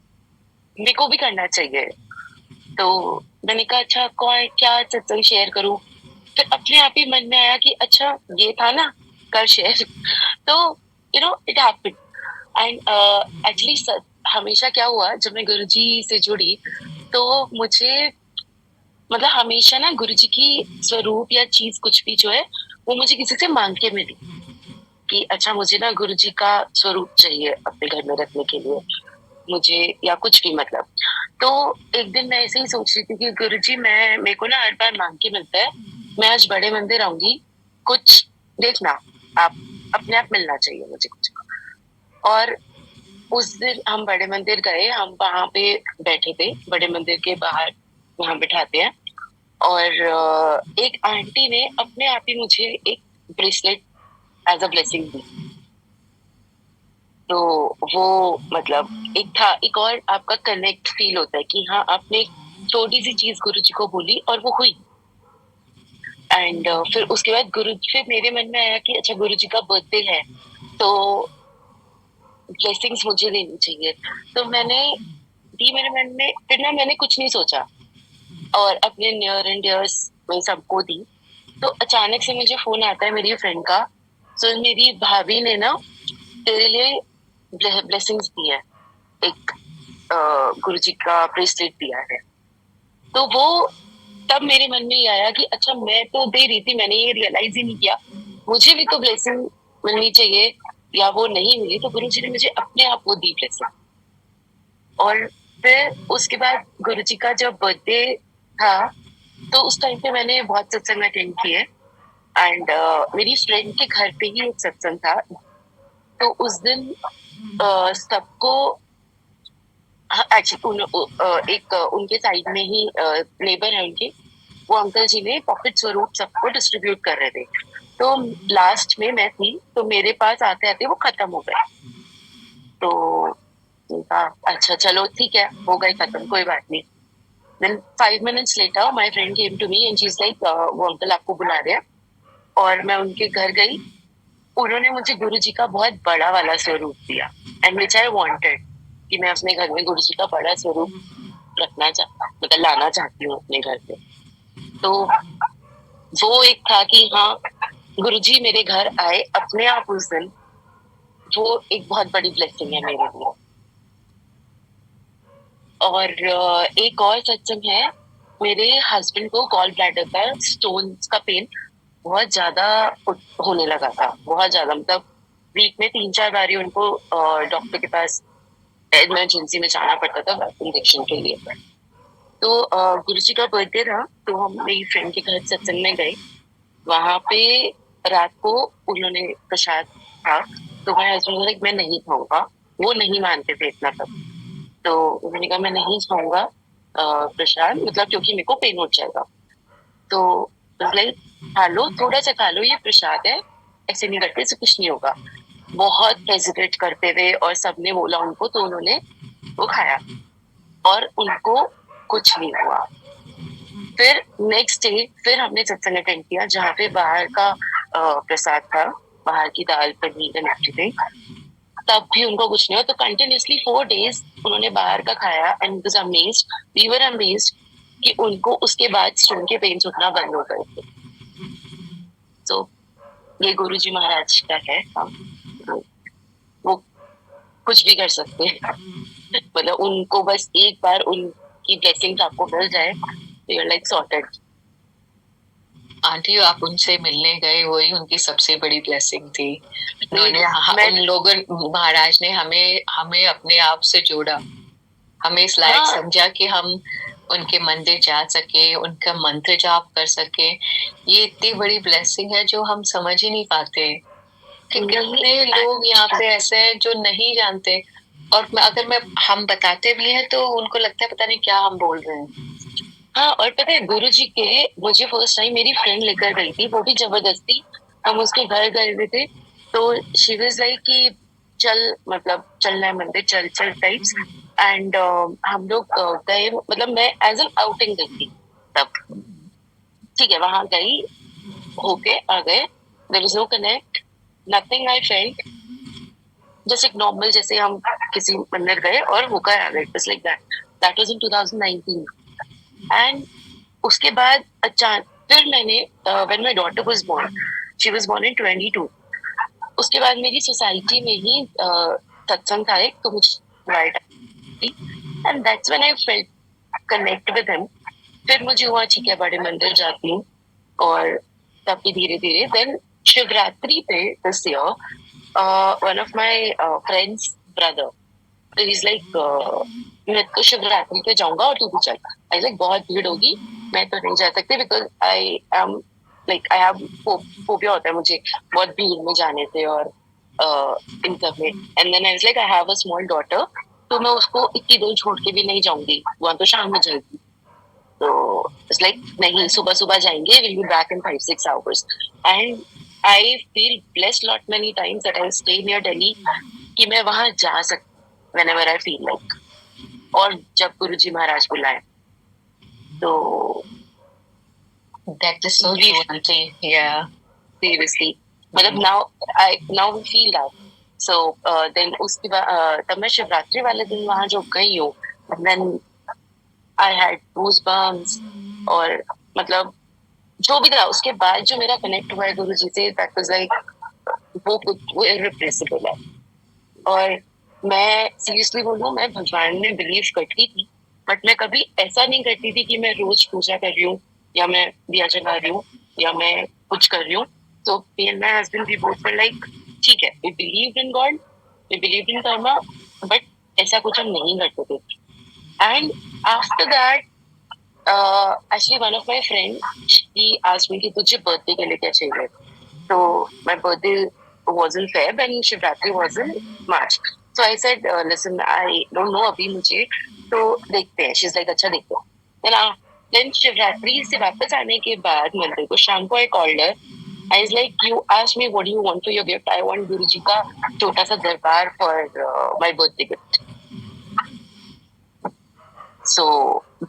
मेरे को भी करना चाहिए। तो मैंने कहा अच्छा कौन क्या सत्संग शेयर करूं। फिर अपने आप ही मन में आया कि अच्छा ये था ना, कर शेयर। तो इट हैपेंड। एंड एक्चुअली हमेशा क्या हुआ, जब मैं गुरुजी से जुड़ी तो मुझे मतलब हमेशा ना गुरुजी की स्वरूप या चीज कुछ भी जो है वो मुझे किसी से मांग के मिली कि अच्छा मुझे ना गुरुजी का स्वरूप चाहिए अपने घर में रखने के लिए, मुझे या कुछ भी मतलब। तो एक दिन मैं ऐसे ही सोच रही थी कि गुरुजी मैं मेरे को ना हर बार मांग के मिलता है, मैं आज बड़े मंदिर आऊंगी, कुछ देखना, आप अपने आप मिलना चाहिए मुझे कुछ। और उस दिन हम बड़े मंदिर गए, हम वहां पे बैठे थे बड़े मंदिर के बाहर, वहां बिठाते हैं। और एक आंटी ने अपने आप ही मुझे एक ब्रेसलेट एज अ ब्लेसिंग दी। तो वो मतलब एक था, एक और आपका कनेक्ट फील होता है कि हाँ आपने एक छोटी सी चीज गुरु जी को बोली और वो हुई। एंड फिर उसके बाद फिर मेरे मन में आया कि अच्छा गुरु जी का बर्थडे है तो ब्लेसिंग्स मुझे देनी चाहिए। तो मैंने दी मेरे मन में, फिर ना मैंने कुछ नहीं सोचा और अपने नियर एंड डियर्स में सबको दी। तो अचानक से मुझे फोन आता है मेरी फ्रेंड का, तो मेरी भाभी ने ना तेरे लिए ब्लेसिंग्स दी है, एक गुरु जी का ब्रेसलेट दिया है। तो वो तब मेरे मन में ये आया कि अच्छा मैं तो दे रही थी, मैंने ये रियलाइज ही नहीं किया, मुझे भी तो ब्लेसिंग मिलनी चाहिए, या वो नहीं मिली तो गुरु जी ने मुझे अपने आप वो दी ब्लेसिंग। और फिर उसके बाद गुरु जी का जब बर्थडे था तो उस टाइम पे मैंने बहुत सत्संग अटेंड किए। एंड मेरी फ्रेंड के घर पे ही एक सत्संग था। तो उस दिन सबको एक्चुअली एक उनके साइड में ही नेबर है उनके, वो अंकल जी ने पॉकेट स्वरूप सबको डिस्ट्रीब्यूट कर रहे थे। तो लास्ट में मैं थी, तो मेरे पास आते आते वो खत्म हो गए। तो उनका अच्छा चलो ठीक है, हो गए खत्म, कोई बात नहीं। Then 5 minutes later, my friend came to me and she's like, वो अंकल आपको बुला रहे हैं। और मैं उनके घर गई, उन्होंने मुझे गुरु जी का बहुत बड़ा वाला स्वरूप दिया, एंड विच आई वांटेड कि मैं अपने घर में गुरु जी का बड़ा स्वरूप मतलब लाना चाहती हूँ अपने घर पे। तो वो एक था कि हाँ गुरु जी मेरे घर आए अपने आप उस दिन, वो एक बहुत बड़ी ब्लेसिंग है मेरे लिए। और एक और सत्संग है, मेरे हस्बैंड को गॉल ब्लैडर का स्टोन्स का पेन बहुत ज्यादा होने लगा था, बहुत ज्यादा, मतलब वीक में 3-4 बार उनको डॉक्टर के पास इमरजेंसी में जाना पड़ता था इंजेक्शन के लिए। तो गुरु जी का बर्थडे था, तो हम मेरी फ्रेंड के घर सत्संग में गए। वहां पे रात को उन्होंने प्रसाद था, तो मेरे हस्बैंड बोले मैं नहीं खाऊंगा, वो नहीं मानते थे इतना तक। तो उन्होंने कहा मैं नहीं खाऊंगा प्रसाद, मतलब क्योंकि मेरे को पेन हो जाएगा। तो लाइक खा लो, थोड़ा सा खा लो, ये प्रसाद है, ऐसे नहीं करते, इससे कुछ नहीं होगा। बहुत हेजिटेट करते थे और सबने बोला उनको, तो उन्होंने वो खाया और उनको कुछ नहीं हुआ। फिर नेक्स्ट डे फिर हमने सत्संग अटेंड किया जहाँ पे बाहर का प्रसाद था, बाहर की दाल पनीर एंड एवरीथिंग, तब भी उनको कुछ नहीं हुआ। तो कंटिन्यूसली 4 days उन्होंने बाहर का खाया and was amazed, we were amazed कि उनको उसके बाद स्टोन के पेन्स उठना बंद हो गए थे। तो ये गुरु जी महाराज का है काम, वो कुछ भी कर सकते हैं। मतलब उनको बस एक बार उनकी ब्लेसिंग आपको मिल जाए तो you're like sorted। आंटी आप उनसे मिलने गए, वही उनकी सबसे बड़ी ब्लेसिंग थी। उन्होंने मैं उन लोगों महाराज ने हमें अपने आप से जोड़ा। हमें इस लायक हाँ। समझा कि हम उनके मंदिर जा सके, उनका मंत्र जाप कर सके। ये इतनी बड़ी ब्लेसिंग है जो हम समझ ही नहीं पाते कि कितने लोग यहाँ पे ऐसे हैं जो नहीं जानते। और अगर हम बताते भी हैं तो उनको लगता है पता नहीं क्या हम बोल रहे हैं। हाँ, और पता है गुरु जी के मुझे फर्स्ट टाइम मेरी फ्रेंड लेकर गई थी, वो भी जबरदस्ती। हम उसके घर गए हुए थे, तो शी वाज लाइक कि चल, मतलब चलना है मंदिर, चल चल टाइप्स। एंड हम लोग गए, मतलब मैं एज एन आउटिंग गई थी तब। ठीक है, वहां गई, होके आ गए, there was no connect, nothing I felt, जैसे एक नॉर्मल, जैसे हम किसी मंदिर गए और होकर आ गए, बस like that. That was in 2019। And उसके बाद अचानक फिर मैंने, when my daughter was born, she was born in 22, उसके बाद मेरी सोसाइटी में ही सत्संग था एक, तो मुझे invite I, and that's when I felt connect with him. फिर मुझे हुआ ठीक है, बड़े मंदिर जाती हूँ, और तब भी धीरे धीरे देन शिवरात्रि पे this year one of my friends brother, तो इज लाइक मैं तो शिवरात्रि पे जाऊंगा और तू भी चल। आई लाइक बहुत भीड़ होगी, मैं तो नहीं जा सकती, because I am like I have phobia होता है मुझे बहुत भीड़ में जाने से और इन सब में। And then I was like I have a small daughter, तो मैं उसको इतनी दूर छोड़ के भी नहीं जाऊंगी, वहां तो शाम में जाएगी। तो इट्स लाइक नहीं, सुबह सुबह जाएंगे, will be back in 5-6 hours। And I feel blessed lot many times that I stay near Delhi, कि मैं वहां जा सकती whenever I feel like, और जब गुरुजी महाराज बुलाए तो that is so true, auntie. Yeah, seriously, मतलब now we feel that. So then उसके बाद तब मैं शिवरात्रि वाले दिन वहां जो गई हूँ, then I had goosebumps, और मतलब जो भी था उसके बाद जो मेरा कनेक्ट हुआ है गुरुजी से, that was like वो irreplaceable है। और मैं सीरियसली बोलूं, मैं भगवान में बिलीव करती थी, बट मैं कभी ऐसा नहीं करती थी कि मैं रोज पूजा कर रही हूँ, या मैं दिया जला रही हूँ, या मैं कुछ कर रही हूँ। तो me and my husband we both were like, ठीक है, we believed in God, we believed in karma, but ऐसा कुछ हम नहीं करते थे। And after that, actually one of my friend, he asked me कि तुझे बर्थडे के लिए क्या चाहिए। So my birthday was in Feb and Shivratri was in March. So I said, listen, I don't know अभी मुझे, तो देखते हैं। She's like, अच्छा देखते हैं। Then शिवरात्रि से वापस आने के बाद मंदिर को शाम को I called her. I was like, you asked me what do you want for your gift? I want गुरुजी का छोटा सा दरबार for my birthday gift. So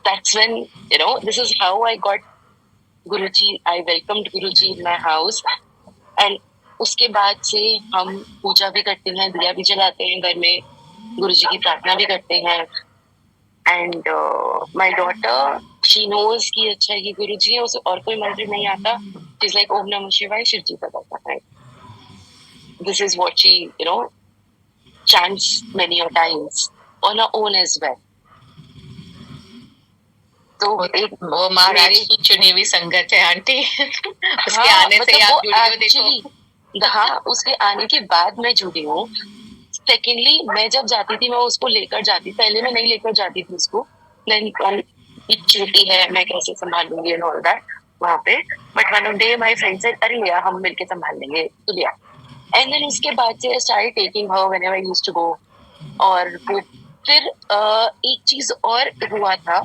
that's when, you know, this is how I got Guruji. I welcomed Guruji in my house, and उसके बाद से हम पूजा भी करते हैं, दिया भी जलाते हैं घर में, गुरुजी की प्रार्थना भी करते हैं। And my daughter, she knows कि अच्छा ये गुरुजी है, उसे और कोई मंत्र नहीं आता। शी इज लाइक ओम नमः शिवाय, शिव जी का जाता है। This is what she, you know, chants many a times on her own as well. तो एक वो महाराज की चुनी हुई संगत है आंटी। उसके आने से आप जुड़ी हो, देखो। हाँ, उसके आने के बाद मैं जुड़ी हूँ। सेकेंडली, मैं जब जाती थी मैं उसको लेकर जाती, पहले मैं नहीं लेकर जाती थी उसको, छोटी है मैं कैसे संभालूंगी एंड ऑल दैट वहां पे। But one day my friend said, अरे लिया हम मिलके संभाल लेंगे, तो लिया। एंड देन उसके बाद से start taking her whenever I used to go. और वो फिर एक चीज और हुआ था,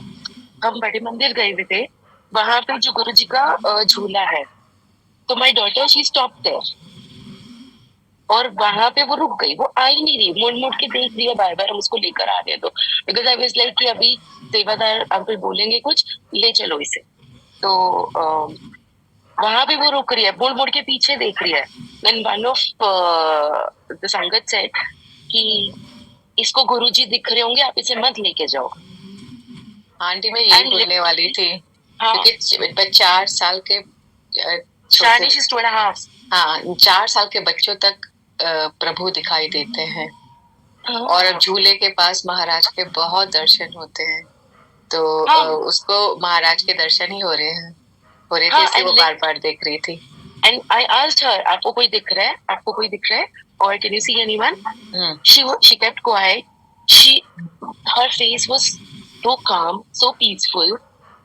हम बड़े मंदिर गए हुए थे, वहां पे जो गुरुजी का झूला है, तो my daughter she stopped there, और वहां पे वो रुक गई, वो आ ही नहीं रही, मुड़ मुड़ के देख रही है, बार बार हम उसको लेकर आ रहे हैं। तो बिकॉज आई वाज लाइक कि अभी सेवादार अंकल बोलेंगे कुछ, ले चलो इसे। तो वहां पे वो रुक रही है, मुड़ मुड़ के पीछे देख रही है। देन वन ऑफ द संगत सेड कि इसको गुरुजी दिख रहे होंगे, आप इसे मत लेके जाओ। आंटी मैं यही बोलने वाली थी, क्योंकि 4 साल के 4 साल के बच्चों तक प्रभु दिखाई देते हैं, और अब झूले के पास महाराज के बहुत दर्शन होते हैं। तो उसको महाराज के दर्शन ही हो रहे थे, इसलिए वो बार बार देख रही थी। एंड आई आस्क्ड हर, आपको कोई दिख रहा है, आपको कोई दिख रहा है, और can you see anyone? She kept quite, she her face was so calm, so peaceful.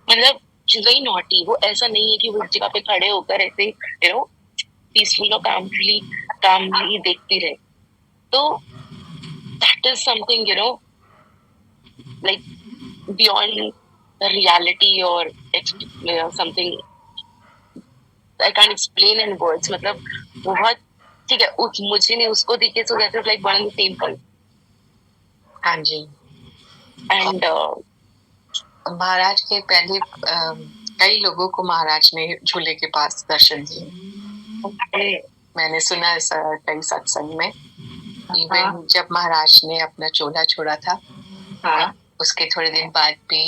मतलब she's very naughty. वो ऐसा नहीं है कि वो एक जगह पे खड़े होकर ऐसे पीसफुल और कामली देखती रहे. तो that is something like beyond reality or something I can't explain in words. मतलब बहुत ठीक है. मुझे नहीं उसको दिखे so that is like one and the same thing. हाँ जी. And महाराज के पहले कई लोगों को महाराज ने झूले के पास दर्शन दिए. मैंने सुना ऐसा कई सत्संग में. इवन जब महाराज ने अपना चोला छोड़ा था, उसके थोड़े दिन बाद भी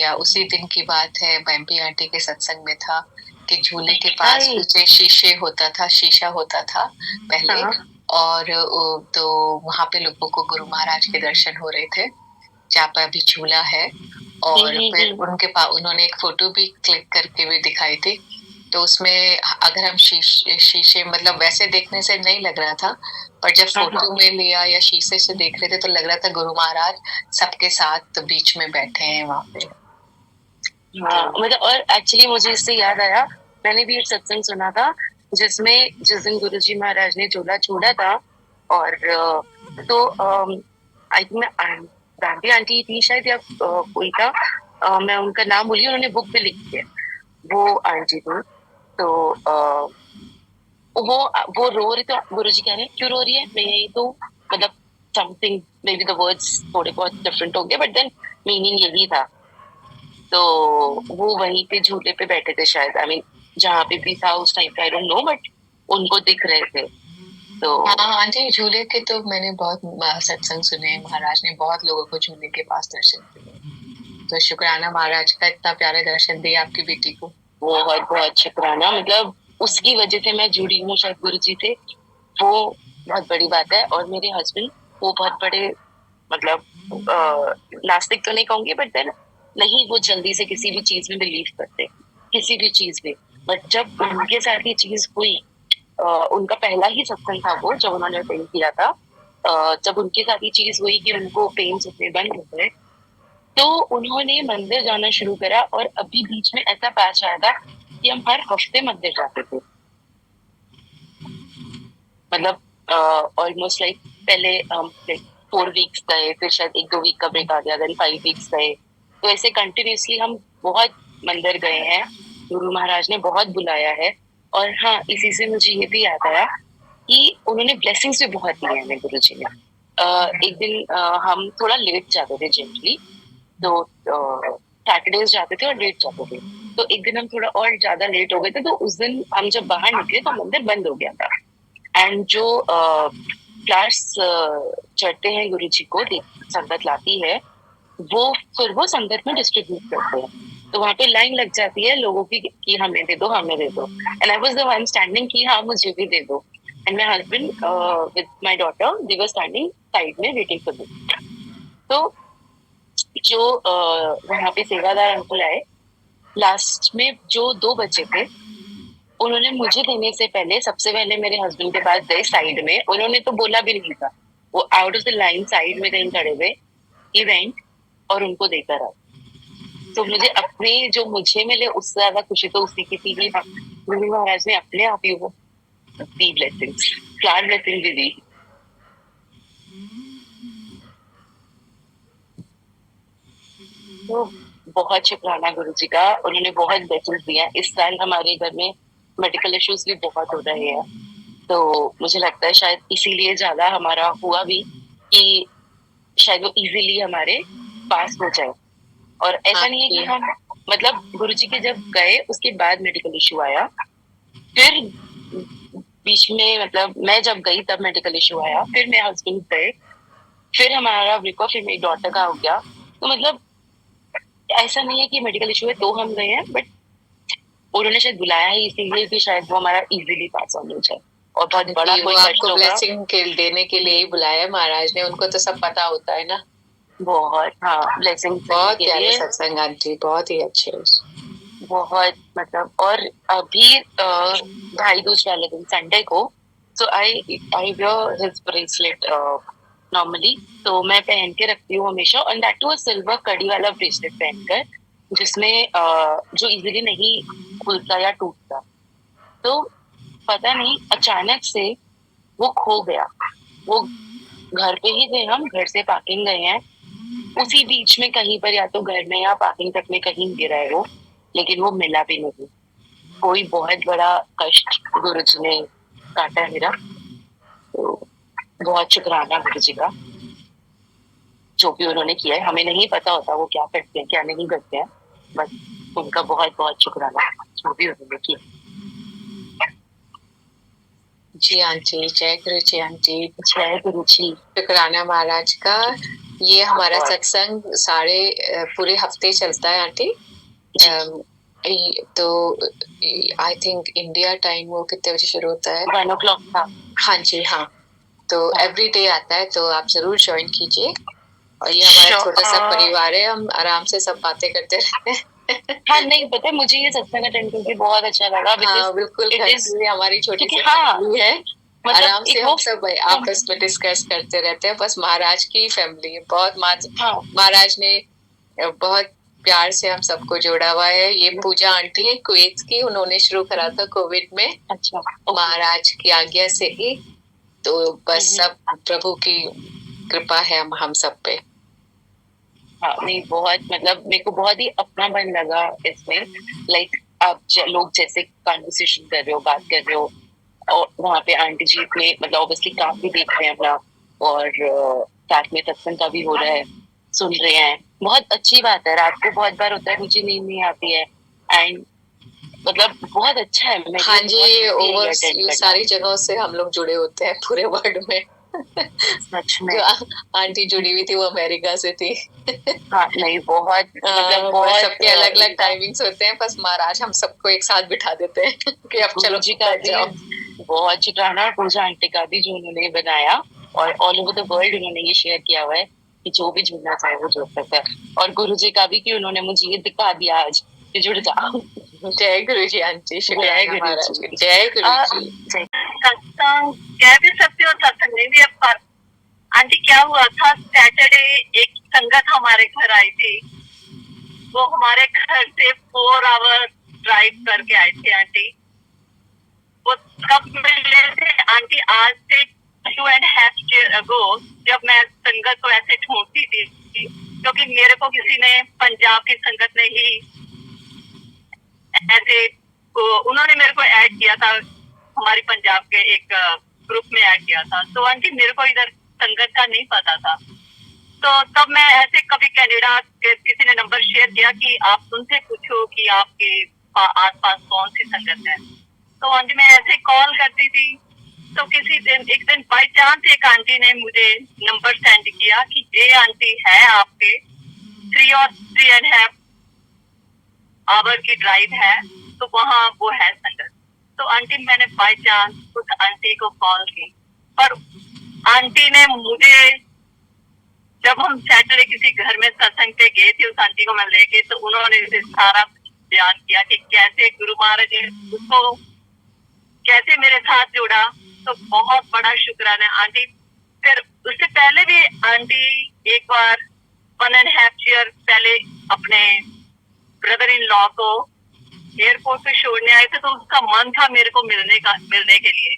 या उसी दिन की बात है, बम्पी आंटी के सत्संग में था कि झूले के पास पीछे शीशा होता था पहले. और तो वहां पे लोगों को गुरु महाराज के दर्शन हो रहे थे जहाँ पे अभी झूला है. और फिर उनके पास उन्होंने एक फोटो भी क्लिक करके भी दिखाई थी. तो उसमें अगर हम शीशे मतलब वैसे देखने से नहीं लग रहा था, पर जब फोटो में लिया या शीशे से देख रहे थे तो लग रहा था गुरु महाराज सबके साथ बीच में बैठे हैं वहां पे. मतलब और एक्चुअली मुझे इससे याद आया, मैंने भी एक सत्संग सुना था जिसमें जिस दिन गुरुजी महाराज ने चोला छोड़ा था और तो आई थिंक गांधी आंटी थी शायद या कोई था, मैं उनका नाम भूली, उन्होंने बुक पे लिख दिया वो आंटी थी. तो वो रो रही, तो गुरुजी कह रहे हैं क्यों रो रही है. मैं यही तो मतलब something may be the words थोड़े बहुत डिफरेंट हो गए बट देन मीनिंग यही था. तो वो वहीं पे झूले पे बैठे थे शायद, आई मीन जहाँ पे भी था उस टाइम पे, आई डोंट नो, बट उनको दिख रहे थे. तो हाँ जी, झूले के तो मैंने बहुत सत्संग सुने. महाराज ने बहुत लोगों को झूले के पास दर्शन दिए. तो शुक्राना महाराज का, इतना प्यारे दर्शन दिए आपकी बेटी को. बहुत बहुत शुक्राना. मतलब उसकी वजह से मैं जुड़ी हूँ शायद गुरु जी से, वो बहुत बड़ी बात है. और मेरे हस्बैंड वो बहुत बड़े मतलब नास्तिक तो नहीं कहूंगी बट देन नहीं, वो जल्दी से किसी भी चीज में बिलीव करते, किसी भी चीज में. बट जब उनके साथ ये चीज हुई, उनका पहला ही सत्संग था वो जब उन्होंने अटेंड किया था, जब उनके साथ ये चीज हुई कि उनको पेन उतने बंद हो गए तो उन्होंने मंदिर जाना शुरू करा. और अभी बीच में ऐसा पैच आया था कि हम हर हफ्ते मंदिर जाते थे. मतलब ऑलमोस्ट लाइक पहले हम 4 वीक्स गए, फिर शायद 1-2 वीक का ब्रेक आ गया, देन 5 वीक्स गए. तो ऐसे कंटिन्यूसली हम बहुत मंदिर गए हैं. गुरु महाराज ने बहुत बुलाया है. और हाँ, इसी से मुझे ये भी याद आया कि उन्होंने ब्लेसिंग्स भी बहुत दिए हमें गुरु जी ने. एक दिन हम थोड़ा लेट जाते थे जनरली, तो सैटरडेज जाते थे और लेट जाते थे. तो एक दिन हम थोड़ा और ज्यादा लेट हो गए थे, तो उस दिन हम जब बाहर निकले तो मंदिर बंद हो गया था. एंड जो फ्लावर्स चढ़ते हैं गुरु जी को, संगत लाती है, वो फिर वो संगत में डिस्ट्रीब्यूट करते हैं. तो वहां पे लाइन लग जाती है लोगों की कि हमें दे दो, हमें दे दो. And I was the one standing कि हाँ मुझे भी दे दो. And my husband with my daughter, they were standing side में वेटिंग फॉर मी. तो जो वहां पे सेवादार अंकल आए, लास्ट में जो 2 बच्चे थे, उन्होंने मुझे देने से पहले सबसे पहले मेरे हस्बैंड के पास गए साइड में. उन्होंने तो बोला भी नहीं था, वो out of the line side में कहीं खड़े हुए इवेंट और उनको देकर आए. तो मुझे अपने जो मुझे मिले उससे ज्यादा खुशी तो उसी की थी. गुरु महाराज ने अपने आप ही वो दी ब्लेसिंग्स, फ्लावर ब्लेसिंग भी दी. तो बहुत शुक्राना गुरु जी का, उन्होंने बहुत ब्लेसिंग्स दिया. इस साल हमारे घर में मेडिकल इश्यूज भी बहुत हो रहे हैं, तो मुझे लगता है शायद इसीलिए ज्यादा हमारा हुआ भी कि शायद वो इजीली हमारे पास हो जाए. और ऐसा नहीं है कि हम मतलब गुरुजी के जब गए उसके बाद मेडिकल इश्यू आया, फिर बीच में मतलब मैं जब गई तब मेडिकल इश्यू आया, फिर मेरे हस्बैंड गए, फिर हमारा ब्रेकअप, फिर मेरी डॉटर का हो गया. तो मतलब ऐसा नहीं है कि मेडिकल इश्यू है तो हम गए हैं, बट उन्होंने शायद बुलाया ही इसीलिए कि शायद वो हमारा इजीली पास ऑन हो जाए. और बहुत बड़ा कोई कष्ट होगा, ब्लेसिंग के देने के लिए ही बुलाया महाराज ने. उनको तो सब पता होता है ना. बहुत हाँ, ब्लेसिंग बहुत प्यारे सत्संग आंटी, बहुत ही अच्छे, बहुत मतलब. और अभी भाई दूज वाले दिन संडे को, सो आई वेयर हिज ब्रेसलेट नॉर्मली, तो मैं पहन के रखती हूँ हमेशा, और दैट टू सिल्वर कड़ी वाला ब्रेसलेट पहनकर, जिसमें जो इजीली नहीं खुलता या टूटता। तो पता नहीं अचानक से वो खो गया। वो घर पे ही थे, हम घर से पार्किंग गए हैं, उसी बीच में कहीं पर या तो घर में या पार्किंग तक में कहीं गिरा है वो, लेकिन वो मिला भी नहीं। कोई बहुत बड़ा कष्ट गुरुजी ने काटा है मेरा, तो बहुत शुक्राना गुरुजी का, जो भी उन्होंने किया है। हमें नहीं पता होता वो क्या करते हैं क्या नहीं करते हैं, बस उनका बहुत बहुत शुक्राना जो भी उन्होंने किया। जी आंटी, जय गुरु जी आंटी। जय गुरु जी। शुक्राना महाराज का। ये हमारा सत्संग पूरे हफ्ते चलता है आंटी। तो आई थिंक इंडिया टाइम वो कितने बजे शुरू होता है? 1 o'clock था। हाँ जी, हाँ। तो एवरी डे आता है, तो आप जरूर ज्वाइन कीजिए। और ये हमारा छोटा सा परिवार है, हम आराम से सब बातें करते रहते हैं। हाँ, नहीं पता, मुझे ये सत्संग अटेंड करके बहुत अच्छा लगा। हाँ, बिल्कुल हमारी छोटी सी हाँ, फैमिली है। मतलब आराम से हम सब आपस में डिस्कस करते रहते हैं। बस महाराज की फैमिली है बहुत। महाराज ने बहुत प्यार से हम सबको जोड़ा हुआ है। ये पूजा आंटी है कुवैत की, उन्होंने शुरू करा था कोविड में। अच्छा, महाराज की आज्ञा से ही। तो बस सब प्रभु की कृपा है हम सब पे। हाँ, नहीं बहुत, मतलब मेरे को बहुत ही अपनापन लगा इसमें। लाइक आप लोग जैसे कॉन्वर्सेशन कर रहे हो, बात कर रहे हो, और वहाँ पे आंटी जी ने मतलब ऑब्वियसली काम भी देख रहे हैं अपना, और साथ में सत्संग का भी हो रहा है, सुन रहे हैं। बहुत अच्छी बात है। रात को बहुत बार होता है मुझे नींद नहीं आती है, एंड मतलब बहुत अच्छा है। हाँ जी, ओवर सारी जगहों से हम लोग जुड़े होते हैं पूरे वर्ल्ड में। सच में। जो आंटी जुड़ी हुई थी वो अमेरिका से थी। हाँ, नहीं बहुत, मतलब बहुत सबके अलग अलग टाइमिंग्स होते हैं। बस महाराज हम सबको एक साथ बिठा देते हैं कि अब चलो जी का भी बहुत शुक्राना, पूजा आंटी का भी, जो उन्होंने बनाया, और ऑल ओवर द वर्ल्ड उन्होंने ये शेयर किया हुआ है कि जो भी जुड़ना चाहे वो जुड़ सकता है। और गुरु जी का भी कि उन्होंने मुझे ये दिखा दिया आज कि जुड़ जाओ। जय गुरु जी आंटी, शुक्राना महाराज। जय गुरु जी। सत्संग कह भी सकते हो, सत्संग नहीं भी। अब आंटी क्या हुआ था, सैटरडे एक संगत हमारे घर आई थी। वो हमारे घर से 4 आवर ड्राइव करके आए थे आंटी। वो कब मिले थे आंटी? आज से 2.5 years ago, जब मैं संगत को ऐसे ढूंढती थी, क्योंकि मेरे को किसी ने पंजाब की संगत ने ही ऐसे, उन्होंने मेरे को ऐड किया था, हमारी पंजाब के एक ग्रुप में ऐड किया था। तो आंटी मेरे को इधर संगत का नहीं पता था। तो तब मैं ऐसे कभी कनाडा के किसी ने नंबर शेयर किया कि आप उनसे पूछो कि आपके आसपास कौन सी संगत है। तो आंटी मैं ऐसे कॉल करती थी। तो एक दिन बाई चांस एक आंटी ने मुझे नंबर सेंड किया कि ये आंटी है आपके 3.5 आवर की ड्राइव है, तो वहाँ वो है संगत। तो आंटी मैंने बाई चांस उस आंटी को कॉल की, पर आंटी ने मुझे, जब हम सैटरडे किसी घर में सत्संग पे गए थे, उस आंटी को मैं लेके, तो उन्होंने सारा बयान किया कि कैसे गुरु महाराज ने उसको कैसे मेरे साथ जोड़ा। तो बहुत बड़ा शुक्राना आंटी। फिर उससे पहले भी आंटी एक बार 1.5 year पहले अपने ब्रदर इन लॉ को एयरपोर्ट पे छोड़ने आए थे, तो उसका मन था मेरे को मिलने के लिए।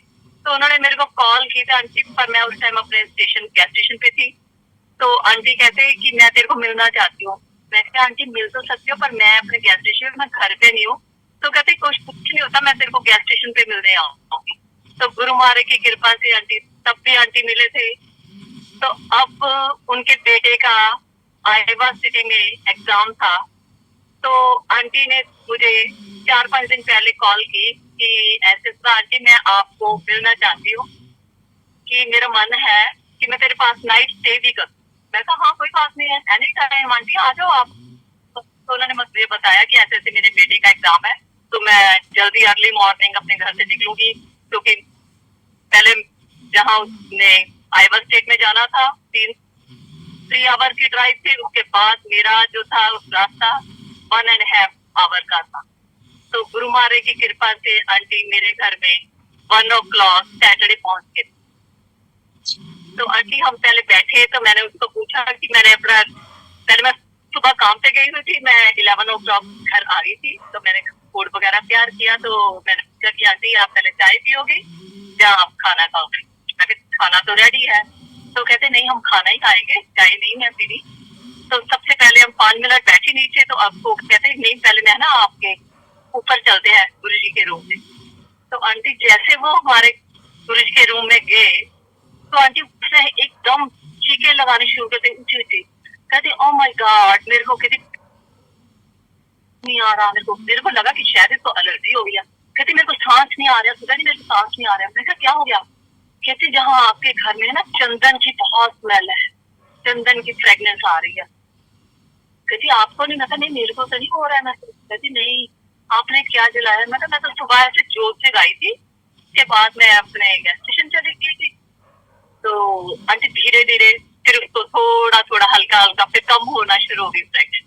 तो उन्होंने मेरे को कॉल की थी आंटी, पर मैं उस टाइम अपने गैस स्टेशन पे थी। तो आंटी कहते कि मैं तेरे को मिलना चाहती हूँ। मैं कहा आंटी मिल तो सकती हूँ, पर मैं अपने गैस स्टेशन में घर पे नहीं हूँ। तो कहते कुछ नहीं होता, मैं तेरे को गैस स्टेशन पे मिलने आऊंगी। तो गुरु महाराज की कृपा से आंटी तब भी आंटी मिले थे। तो अब उनके बेटे का आयोवा सिटी में एग्जाम था। तो आंटी ने मुझे 4-5 दिन पहले कॉल की कि ऐसे आंटी मैं आपको मिलना चाहती हूँ, कि मेरा मन है कि मैं तेरे पास नाइट स्टे भी करूँ। मैं कहा हाँ कोई बात नहीं है, एनी टाइम आंटी आ जाओ आप। तो उन्होंने मुझे बताया कि ऐसे ऐसे मेरे बेटे का एग्जाम है, तो मैं जल्दी अर्ली मॉर्निंग अपने घर से निकलूंगी, क्योंकि पहले जहाँ उसने आयोवा स्टेट में जाना था 3 आवर की ड्राइव थी, उसके बाद मेरा जो था रास्ता 1.5 आवर का था। तो गुरु महाराज की कृपा से आंटी मेरे घर में 1 o'clock सैटरडे पहुंच गए। तो आंटी हम पहले बैठे तो मैंने उसको पूछा कि मैंने अपना पहले मैं सुबह काम पे गई हुई थी, मैं 11 ओ क्लॉक घर आ गई थी, तो मैंने फूड वगैरह तैयार किया। तो मैंने पूछा कि आंटी आप पहले चाय पियोगी या आप खाना खाओगे? मैं कहा खाना तो रेडी है। तो कहते नहीं हम खाना ही खाएंगे, चाय नहीं है पीनी। तो सबसे पहले हम 5 मिनट बैठे नीचे, तो आपको कहते नहीं पहले मैं ना आपके ऊपर चलते हैं गुरु जी के रूम में। तो आंटी जैसे वो हमारे गुरु जी के रूम में गए तो आंटी उसने एकदम चीखे लगानी शुरू कर दी ऊंची ऊंची। कहती ओ माय गॉड, मेरे को कहती नहीं आ रहा, मेरे को लगा कि शायद इसको एलर्जी हो गया। कहती मेरे को सांस नहीं आ रहा, सुधा जी मेरे को सांस नहीं आ रहा। मैंने कहा क्या हो गया? कहती जहाँ आपके घर में ना चंदन की बहुत स्मेल है, चंदन की फ्रेगनेंस आ रही है। कहती आपको नहीं? मैं कहा नहीं मेरे को तो नहीं हो रहा है। मैं कहती नहीं आपने क्या जलाया? मैं कहा मैं तो सुबह ऐसे जोत से गाई थी, उसके बाद मैं अपने गैस स्टेशन चली गई थी। तो आंटी धीरे धीरे फिर उसको थोड़ा थोड़ा हल्का हल्का फिर कम होना शुरू हो गई फ्रेगनेंस।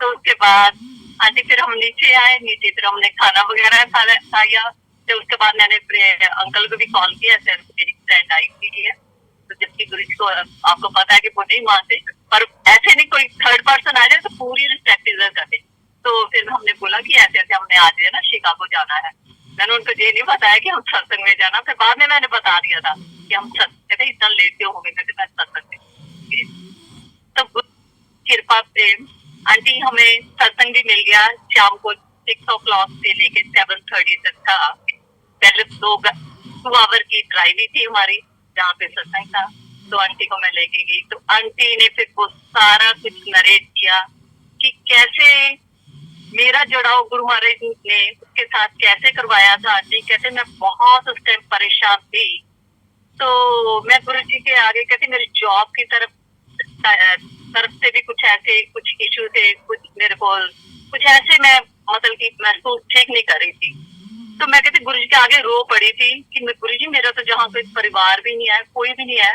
तो उसके बाद आंटी फिर हम नीचे आए, नीचे फिर हमने खाना वगैरह खाया। तो उसके बाद मैंने अपने अंकल को भी कॉल किया, सर मेरी फ्रेंड आई हुई है। तो जबकि गुरु जी को आपको पता है कि वो नहीं मानते, पर ऐसे नहीं कोई थर्ड पर्सन आ जाए तो पूरी रिस्पेक्ट इज्जत करते। तो फिर हमने बोला कि ऐसे ऐसे हमने आज है ना शिकागो जाना है। मैंने उनको ये नहीं बताया कि हम सत्संग में जाना, फिर बाद में मैंने बता दिया था कि हम कहते इतना लेट क्यों हो गए, मैं सत्संग में। तो कृपा से आंटी हमें सत्संग भी मिल गया शाम को 6 o'clock से लेके 7:30 तक का। पहले 2 आवर की ड्राइव ही थी हमारी जहाँ पे सत्संग था। तो आंटी को मैं लेके गई, तो आंटी ने फिर वो सारा कुछ नरेट किया कि कैसे मेरा जुड़ाव गुरु महाराज ने उसके साथ कैसे करवाया था। आंटी कहते मैं बहुत उस टाइम परेशान थी, तो मैं गुरु जी के आगे कहती मेरी जॉब की तरफ से भी कुछ ऐसे कुछ इशू थे, कुछ मेरे को कुछ ऐसे मैं मतलब कि महसूस ठीक नहीं कर रही थी। तो मैं कहती गुरु जी के आगे रो पड़ी थी कि गुरु जी मेरा तो जहाँ कोई परिवार भी नहीं है, कोई भी नहीं है,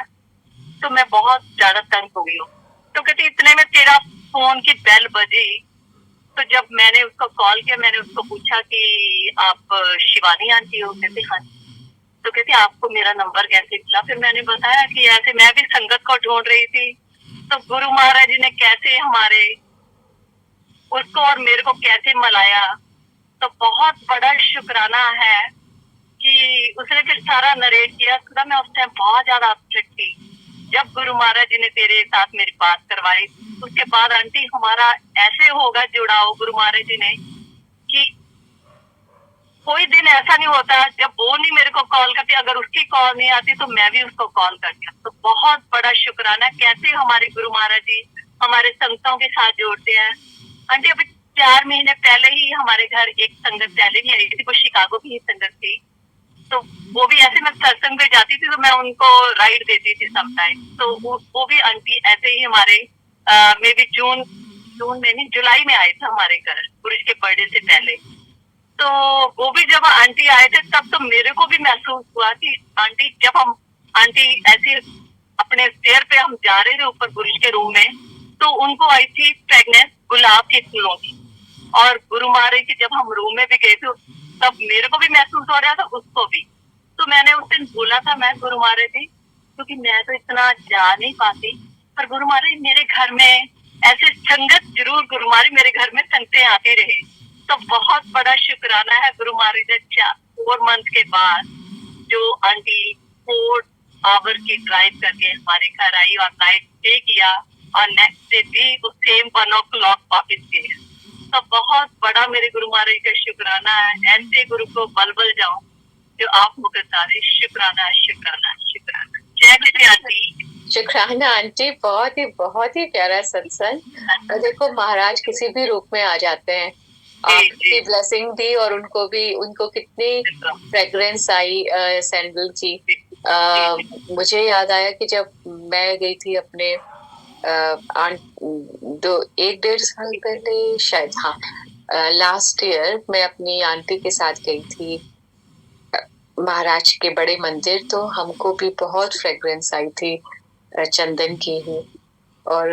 तो मैं बहुत ज्यादा तंग हो गई हूँ। तो कहती इतने में तेरा फोन की बेल बजी। तो जब मैंने उसको कॉल किया, मैंने उसको पूछा कि आप शिवानी आंटी हो? कहती हाँ। तो कहती आपको मेरा नंबर कैसे मिला? फिर मैंने बताया कि ऐसे मैं भी संगत को ढूंढ रही थी, तो गुरु महाराज जी ने कैसे हमारे उसको और मेरे को कैसे मिलाया। तो बहुत बड़ा शुक्राना है कि उसने फिर सारा नरेट किया। खुदा मैं उस टाइम बहुत ज्यादा अपसेट थी जब गुरु महाराज जी ने तेरे साथ मेरी बात करवाई। उसके बाद आंटी हमारा ऐसे होगा जुड़ाव गुरु महाराज जी ने कि कोई दिन ऐसा नहीं होता जब वो नहीं मेरे को कॉल करती, अगर उसकी कॉल नहीं आती तो मैं भी उसको कॉल करती हूँ। तो बहुत बड़ा शुक्राना कैसे हमारे गुरु महाराज जी हमारे संगतों के साथ जोड़ते हैं। आंटी अभी 4 महीने पहले ही हमारे घर एक संगत पहले भी आई थी, वो शिकागो की ही संगत थी। तो वो भी ऐसे मैं सत्संग में जाती थी तो मैं उनको राइड देती थी समटाइम। तो वो भी आंटी ऐसे ही हमारे मे बी जून में नहीं जुलाई में आए थे हमारे घर गुरु जी के बर्थडे से पहले। तो वो भी जब आंटी आए थे तब तो मेरे को भी महसूस हुआ कि आंटी जब हम आंटी ऐसे अपने स्टेयर पे हम जा रहे थे ऊपर गुरु जी के रूम में, तो उनको आई थी प्रेगनेंस गुलाब के फूलों की। और गुरु महाराज की जब हम रूम में भी गए थे तब मेरे को भी महसूस हो रहा था, उसको भी। तो मैंने उस दिन बोला था मैं गुरु महाराज जी, क्योंकि मैं तो इतना जा नहीं पाती, पर गुरु महाराज मेरे घर में ऐसे संगत जरूर गुरु महाराज मेरे घर में संगतें आती रहे। तो बहुत बड़ा शुक्राना है गुरु महाराज 4 मंथ के बाद जो आंटी 4 आवर की ड्राइव करके हमारे घर आई और नाइट स्टे किया और नेक्स्ट डे भी वो सेम 1 o'clock वापस गए। तो बहुत बड़ा मेरे गुरु महाराज का शुक्राना है। ऐसे गुरु को बल बल जाओ जो आप मुकद्दारे। शुक्राना शुक्राना शुक्राना। जय गुरु आंटी। शुक्राना आंटी, बहुत ही प्यारा सत्संग। और देखो महाराज किसी भी रूप में आ जाते हैं, आपकी ब्लेसिंग दी और उनको कितनी फ्रेग्रेंस आई सैंडल की। मुझे याद आया कि जब मैं गई थी अपने 1-1.5 साल पहले शायद, हाँ लास्ट ईयर मैं अपनी आंटी के साथ गई थी महाराज के बड़े मंदिर। तो हमको भी बहुत फ्रेग्रेंस आई थी चंदन की ही। और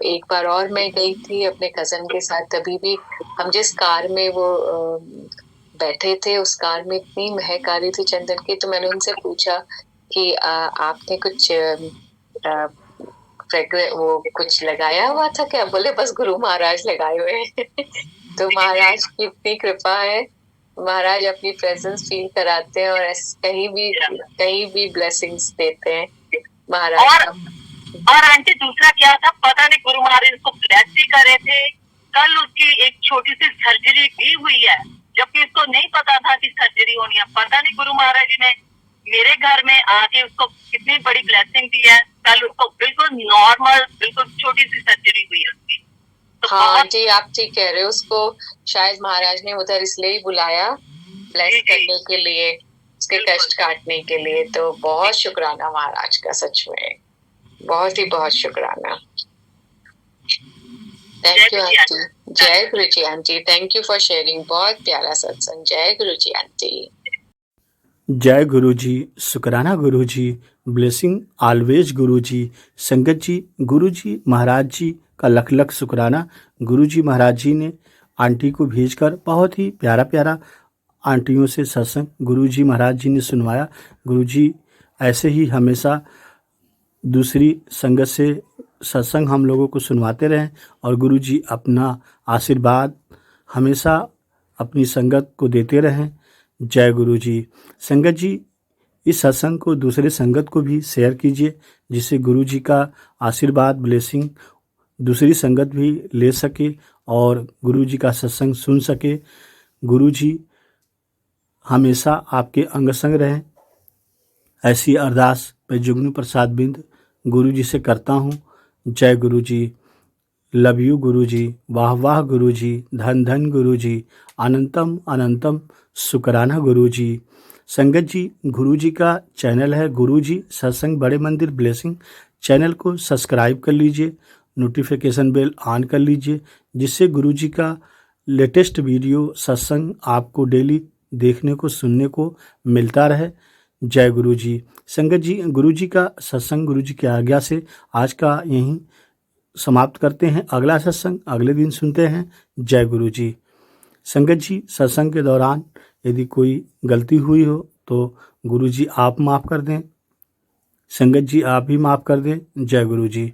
एक बार और मैं गई थी अपने कजन के साथ, तभी भी हम जिस कार में वो बैठे थे उस कार में इतनी महक आ रही थी चंदन की। तो मैंने उनसे पूछा कि आपने कुछ वो कुछ लगाया हुआ था क्या? बोले बस गुरु महाराज लगाए हुए हैं। तो महाराज की इतनी कृपा है, महाराज अपनी प्रेजेंस फील कराते हैं और कहीं भी ब्लेसिंग्स देते हैं महाराज। और आंटी दूसरा क्या था, पता नहीं गुरु महाराज इसको ब्लेस भी करे थे। कल उसकी एक छोटी सी सर्जरी भी हुई है, जबकि उसको नहीं पता था कि सर्जरी होनी है। पता नहीं गुरु महाराज जी ने मेरे घर में आके उसको कितनी बड़ी ब्लेसिंग दी है। कल उसको बिल्कुल नॉर्मल, बिल्कुल छोटी सी सर्जरी हुई है उसकी। तो हाँ जी, आप ठीक कह रहे हो। उसको शायद महाराज ने उधर इसलिए ही बुलाया, ब्लेस करने के लिए, उसके कष्ट काटने के लिए। तो बहुत शुक्राना महाराज का, सच में बहुत शुक्राना। Thank you aunty. जय गुरु जी aunty, thank you for sharing. बहुत प्यारा सत्संग। जय गुरु जी आंटी। जय गुरु जी, शुक्राना गुरु जी, ब्लेसिंग ऑलवेज गुरु जी। संगत जी, गुरु जी महाराज जी का लख लख शुक्राना। गुरु जी महाराज जी ने आंटी को भेजकर बहुत ही प्यारा प्यारा आंटियों से सत्संग गुरु जी महाराज जी ने सुनवाया। गुरु जी ऐसे ही हमेशा दूसरी संगत से सत्संग हम लोगों को सुनवाते रहें और गुरु जी अपना आशीर्वाद हमेशा अपनी संगत को देते रहें। जय गुरु जी। संगत जी, इस सत्संग को दूसरे संगत को भी शेयर कीजिए, जिससे गुरु जी का आशीर्वाद ब्लेसिंग दूसरी संगत भी ले सके और गुरु जी का सत्संग सुन सके। गुरु जी हमेशा आपके अंग संग रहें, ऐसी अरदास मैं जुगनू प्रसाद बिंद गुरु जी से करता हूँ। जय गुरु जी। लव यू गुरु जी। वाह वाह गुरु जी। धन धन गुरु जी। अनंतम अनंतम शुक्राना गुरु जी। संगत जी, गुरु जी का चैनल है गुरु जी सत्संग बड़े मंदिर ब्लेसिंग। चैनल को सब्सक्राइब कर लीजिए, नोटिफिकेशन बेल ऑन कर लीजिए, जिससे गुरु जी का लेटेस्ट वीडियो सत्संग आपको डेली देखने को सुनने को मिलता रहे। जय गुरु जी। संगत जी, गुरु जी का सत्संग गुरु जी की आज्ञा से आज का यहीं समाप्त करते हैं। अगला सत्संग अगले दिन सुनते हैं। जय गुरु जी। संगत जी, सत्संग के दौरान यदि कोई गलती हुई हो तो गुरु जी आप माफ़ कर दें, संगत जी आप भी माफ़ कर दें। जय गुरु जी।